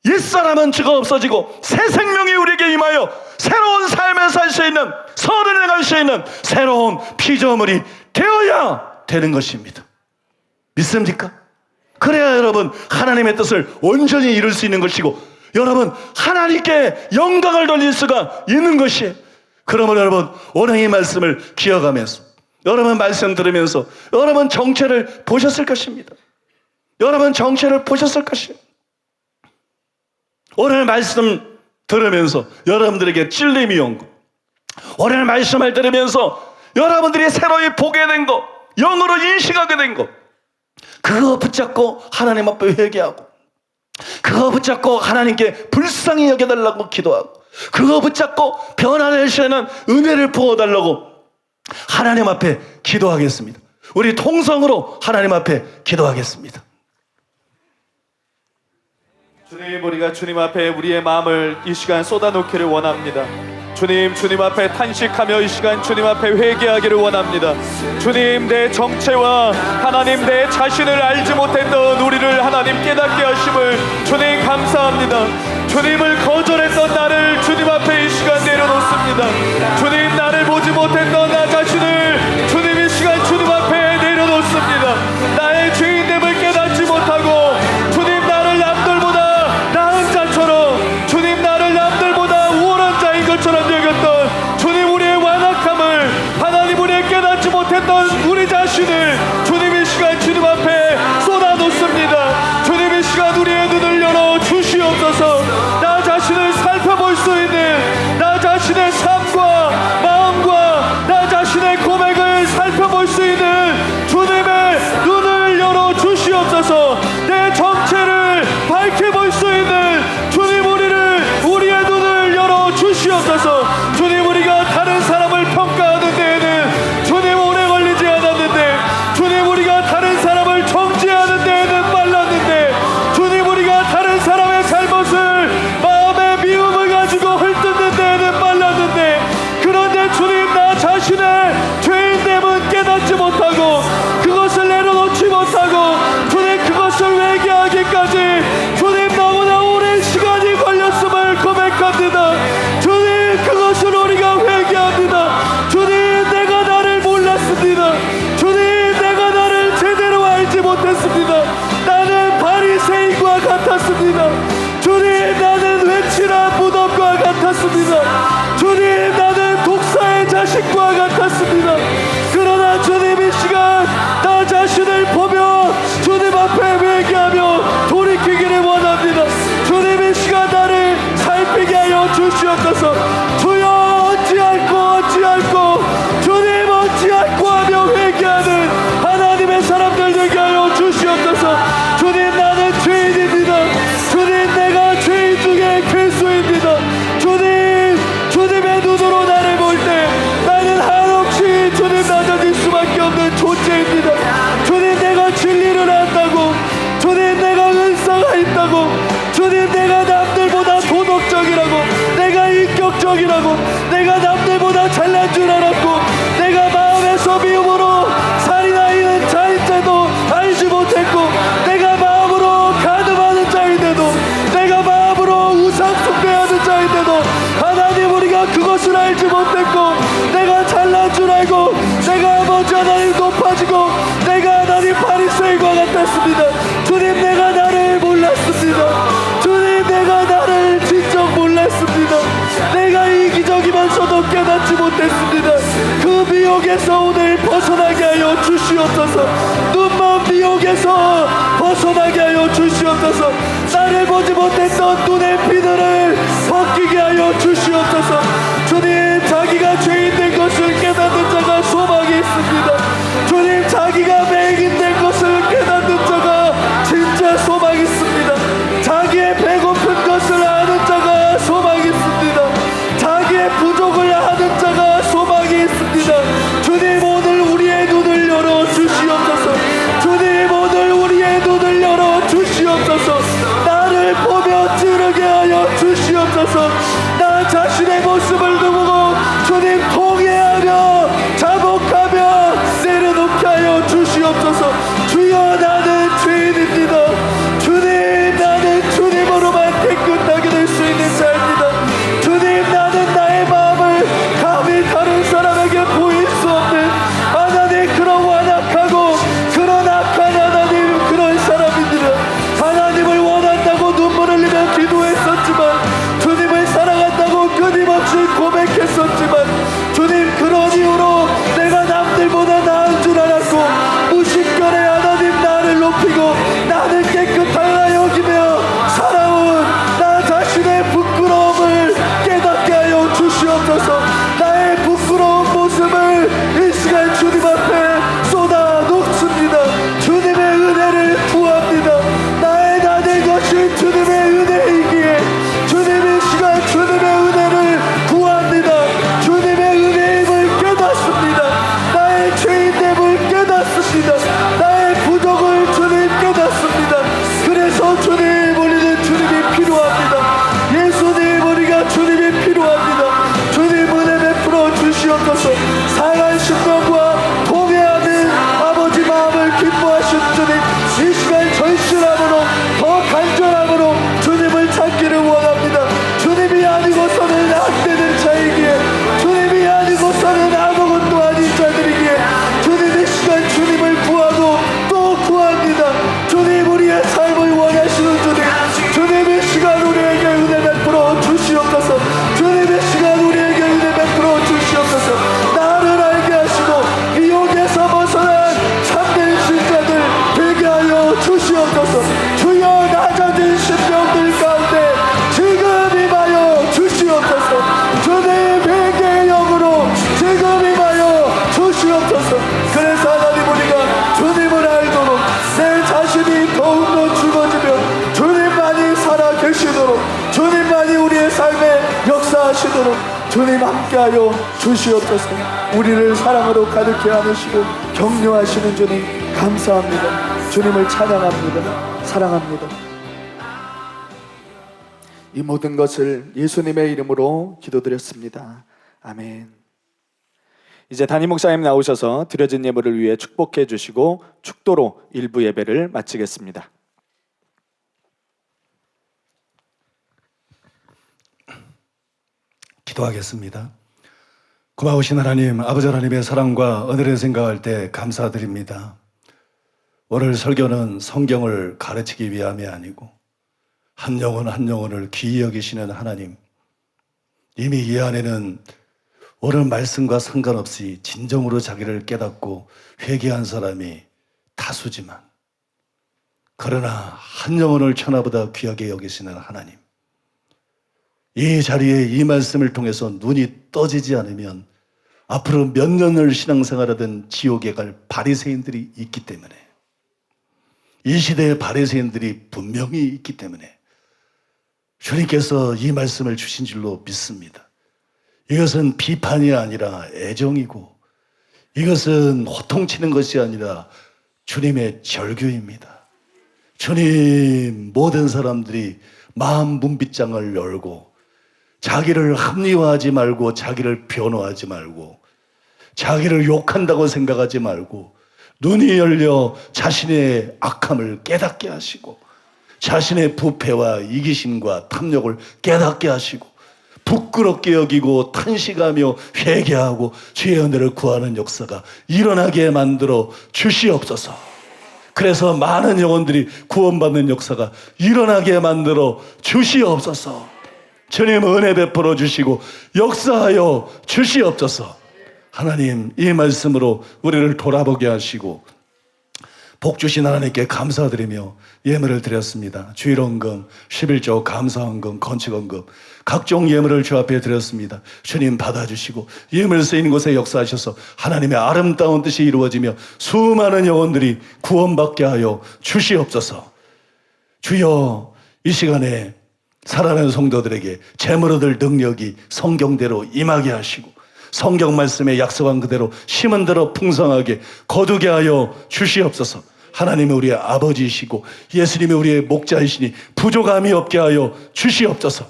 옛사람은 죽어 없어지고 새 생명이 우리에게 임하여 새로운 삶을 살 수 있는, 선을 행할 수 있는 새로운 피조물이 되어야 되는 것입니다. 믿습니까? 그래야 여러분 하나님의 뜻을 온전히 이룰 수 있는 것이고, 여러분 하나님께 영광을 돌릴 수가 있는 것이에요. 그러면 여러분 오늘 이 말씀을 기억하면서, 여러분 말씀 들으면서 여러분 정체를 보셨을 것입니다. 여러분 정체를 보셨을 것이에요. 오늘 말씀 들으면서 여러분들에게 찔림이 온 것, 오늘 말씀을 들으면서 여러분들이 새로이 보게 된 것, 영으로 인식하게 된 것, 그거 붙잡고 하나님 앞에 회개하고, 그거 붙잡고 하나님께 불쌍히 여겨달라고 기도하고, 그거 붙잡고 변화될 수 있는 은혜를 부어달라고 하나님 앞에 기도하겠습니다. 우리 통성으로 하나님 앞에 기도하겠습니다. 주님, 우리가 주님 앞에 우리의 마음을 이 시간 쏟아놓기를 원합니다. 주님, 주님 앞에 탄식하며 이 시간 주님 앞에 회개하기를 원합니다. 주님, 내 정체와 하나님 내 자신을 알지 못했던 우리를 하나님 깨닫게 하심을 주님 감사합니다. 주님을 거절했던 나를 주님 앞에 이 시간 내려놓습니다. 주님, 나를 보지 못했던 나 자신을 주님 이 시간 주님 앞에 내려놓습니다. 나의 죄인됨을 깨닫지 못하고 주님 나를 남들보다 나은 자처럼, 주님 나를 남들보다 우월한 자인 것처럼 여겼던 주님 우리의 완악함을 하나님 우리의 깨닫지 못해 받기까지 주님 너무나 오랜 시간이 걸렸음을 고백합니다. 주님, 그것을 우리가 회개합니다. 주님, 내가 나를 몰랐습니다. 주님, 내가 나를 제대로 알지 못했습니다. 나는 바리새인과 같았습니다. 주님, 나는 외치라 무덤과 같았습니다. 주님, 나는 독사의 자식과 같았습니다. 그러나 주님, 이 시간 나 자신을 보며 주님 앞에 회개하며 돌이키기를 원합니다. 주님, 이 시간 나를 살피게 하여 주시옵소서. 주여, 어찌할꼬 주님, 어찌할꼬 하며 회개하는 하나님의 사람들 되게 하여 주시옵소서. 주님, 나는 죄인입니다. 주님, 내가 죄인 중에 괴수입니다. 주님의 눈으로 나를 볼 때 나는 한없이 주님 낮아질 수밖에 없는 존재입니다. 주님, 내가 진리를 안다고, 주님, 내가 은사가 있다고, 주님, 내가 남들보다 도덕적이라고, 내가 인격적이라고, 내가 남들보다 잘난 줄 알았고, 내가 마음에서 미움으로 살인하는 자인데도 알지 못했고, 내가 마음으로 가늠하는 자인데도, 내가 마음으로 우상 숭배하는 자인데도 하나님, 우리가 그것을 알지 못했고, 내가 잘난 줄 알고, 내가 먼저 하나님 높아지고, 내가 하나님 바리새인과 같았습니다. 주님, 내가 나를 몰랐습니다. 주님, 내가 나를 진짜 몰랐습니다. 내가 이기적이면서도 깨닫지 못했습니다. 그 미혹에서 오늘 벗어나게 하여 주시옵소서. 눈먼 미혹에서 벗어나게 하여 주시옵소서. 나를 보지 못했던 눈의 비늘을 벗기게 하여 주시옵소서. 주님, 자기가 죄인된 것을 깨닫는 자가 소망이 있습니다. 주님, 자기가 맹인된 것을 깨닫는 자가 진짜 소망이 있습니다. 자기의 배고픈 것을 아는 자가 소망이 있습니다. 자기의 부족을 아는 자가 소망이 있습니다. 주님, 오늘 우리의 눈을 열어 주시옵소서. 주님, 오늘 우리의 눈을 열어 주시옵소서. 나를 보며 찌르게 하여 주시옵소서. 나 자신의 모습을 두고 주님 통회하며 자복하며 내려놓게 하여 주시옵소서. 주여, 나는 죄인입니다. 주님, 나는 주님으로만 깨끗하게 될 수 있는 자입니다. 주님, 나는 나의 마음을 감히 다른 사람에게 보일 수 없는 하나님, 그런 완악하고 그런 악한 하나님, 그런 사람입니다. 하나님을 원한다고 눈물 흘리며 기도했었지만, 주님을 사랑한다고 끊임없이 고백했었지만, 주님, 그런 이유로 내가 남들보다 나은 줄 알았고, 무심결에 하나님 나를 높이고 나를 깨끗하다 여기며 살아온 나 자신의 부끄러움을 깨닫게 하여 주시옵소서. 나의 부끄러운 모습을 이 시간 주님 앞에 쏟아 놓습니다. 주님의 은혜를 구합니다. 나의 나된 것이 주님의 은혜이기에 주님, 이 시간 주님의 은혜를 구합니다. 주님의 은혜임을 깨닫습니다. 나의 죄인됨을 깨닫습니다. 나의 부족을 주님 깨닫습니다. 그래서 주님, 우리는 주님이 필요합니다. 예수님, 우리가 주님이 필요합니다. 주님, 은혜 베풀어 주시옵소서. 상한 심령과 통회하는 아버지 마음을 기뻐하신 주님, 이 시간 절실함으로 더 간절함으로 주님을 찾기를 원합니다. 주님이 아니고서는 악되는 자이기에, 주님이 아니고서는 아무것도 아닌 자들이기에, 주님, 이 시간 주님을 구하고 또 구합니다. 주님, 우리의 삶을 원하시는 주님, 주님, 이 시간 우리에게 은혜 베풀어 주시옵소서. 주님, 이 시간 우리에게 은혜 베풀어 주시옵소서. 나를 알게 하시고 미혹에서 벗어난 참된 신자들 되게 하여 주시옵소서. 주여, 낮아진 심령들 가운데 지금 임하여 주시옵소서. 주님, 회개의 영으로 지금 임하여 주시옵소서. 그래서 하나님, 우리가 주님을 알도록 내 자신이 더욱더 죽어지며 주님만이 살아 계시도록, 주님만이 우리의 삶에 역사하시도록 주님 함께하여 주시옵소서. 우리를 사랑으로 가득히 안으시고 격려하시는 주님, 감사합니다. 주님을 찬양합니다. 사랑합니다. 이 모든 것을 예수님의 이름으로 기도드렸습니다. 아멘. 이제 담임 목사님 나오셔서 드려진 예물을 위해 축복해 주시고 축도로 일부 예배를 마치겠습니다. 기도하겠습니다. 고마우신 하나님, 아버지 하나님의 사랑과 은혜를 생각할 때 감사드립니다. 오늘 설교는 성경을 가르치기 위함이 아니고 한 영혼 한 영혼을 귀히 여기시는 하나님, 이미 이 안에는 오늘 말씀과 상관없이 진정으로 자기를 깨닫고 회개한 사람이 다수지만, 그러나 한 영혼을 천하보다 귀하게 여기시는 하나님, 이 자리에 이 말씀을 통해서 눈이 떠지지 않으면 앞으로 몇 년을 신앙생활하던 지옥에 갈 바리새인들이 있기 때문에, 이 시대의 바리새인들이 분명히 있기 때문에 주님께서 이 말씀을 주신 줄로 믿습니다. 이것은 비판이 아니라 애정이고, 이것은 호통치는 것이 아니라 주님의 절규입니다. 주님, 모든 사람들이 마음 문빗장을 열고 자기를 합리화하지 말고, 자기를 변호하지 말고, 자기를 욕한다고 생각하지 말고 눈이 열려 자신의 악함을 깨닫게 하시고, 자신의 부패와 이기심과 탐욕을 깨닫게 하시고, 부끄럽게 여기고 탄식하며 회개하고 주의 은혜를 구하는 역사가 일어나게 만들어 주시옵소서. 그래서 많은 영혼들이 구원받는 역사가 일어나게 만들어 주시옵소서. 주님, 은혜 베풀어 주시고 역사하여 주시옵소서. 하나님, 이 말씀으로 우리를 돌아보게 하시고 복 주신 하나님께 감사드리며 예물을 드렸습니다. 주일원금, 11조, 감사원금, 건축원금, 각종 예물을 주 앞에 드렸습니다. 주님, 받아주시고 예물 쓰이는 곳에 역사하셔서 하나님의 아름다운 뜻이 이루어지며 수많은 영혼들이 구원받게 하여 주시옵소서. 주여, 이 시간에 살아가는 성도들에게 재물 얻을 능력이 성경대로 임하게 하시고, 성경 말씀에 약속한 그대로 심은 대로 풍성하게 거두게 하여 주시옵소서. 하나님이 우리의 아버지이시고 예수님이 우리의 목자이시니 부족함이 없게 하여 주시옵소서.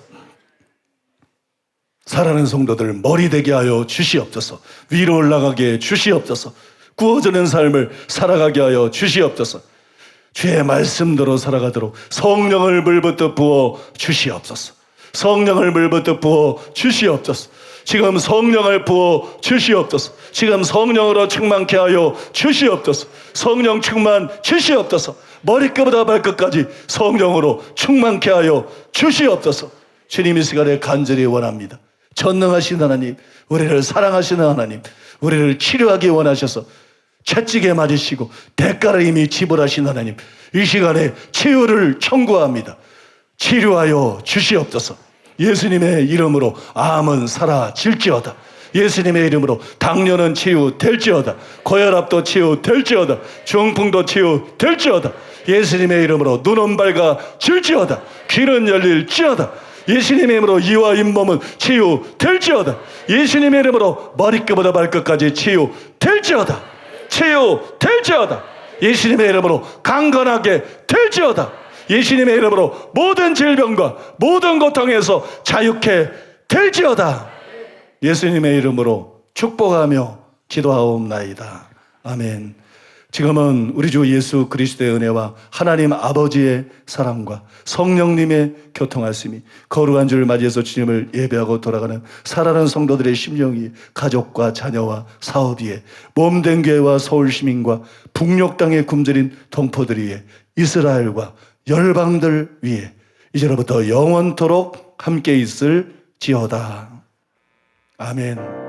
살아가는 성도들 머리 되게 하여 주시옵소서. 위로 올라가게 주시옵소서. 구워지는 삶을 살아가게 하여 주시옵소서. 주의 말씀대로 살아가도록 성령을 물부터 부어 주시옵소서. 성령을 물부터 부어 주시옵소서. 지금 성령을 부어 주시옵소서. 지금 성령으로 충만케 하여 주시옵소서. 성령 충만 주시옵소서. 머리끝부터 발끝까지 성령으로 충만케 하여 주시옵소서. 주님, 이 시간에 간절히 원합니다. 전능하신 하나님, 우리를 사랑하시는 하나님, 우리를 치료하기 원하셔서 채찍에 맞으시고 대가를 이미 지불하신 하나님, 이 시간에 치유를 청구합니다. 치료하여 주시옵소서. 예수님의 이름으로 암은 사라질지어다. 예수님의 이름으로 당뇨는 치유될지어다. 고혈압도 치유될지어다. 중풍도 치유될지어다. 예수님의 이름으로 눈은 밝아질지어다. 귀는 열릴지어다. 예수님의 이름으로 이와 잇몸은 치유될지어다. 예수님의 이름으로 머리끝부터 발끝까지 치유될지어다. 치유될지어다. 예수님의 이름으로 강건하게 될지어다. 예수님의 이름으로 모든 질병과 모든 고통에서 자유케 될지어다. 예수님의 이름으로 축복하며 기도하옵나이다. 아멘. 지금은 우리 주 예수 그리스도의 은혜와 하나님 아버지의 사랑과 성령님의 교통하심이 거룩한 주를 맞이해서 주님을 예배하고 돌아가는 살아가는 성도들의 심령이 가족과 자녀와 사업 위에, 몸된 교회와 서울 시민과 북녘 땅에 굶주린 동포들 위에, 이스라엘과 열방들 위에 이제로부터 영원토록 함께 있을지어다. 아멘.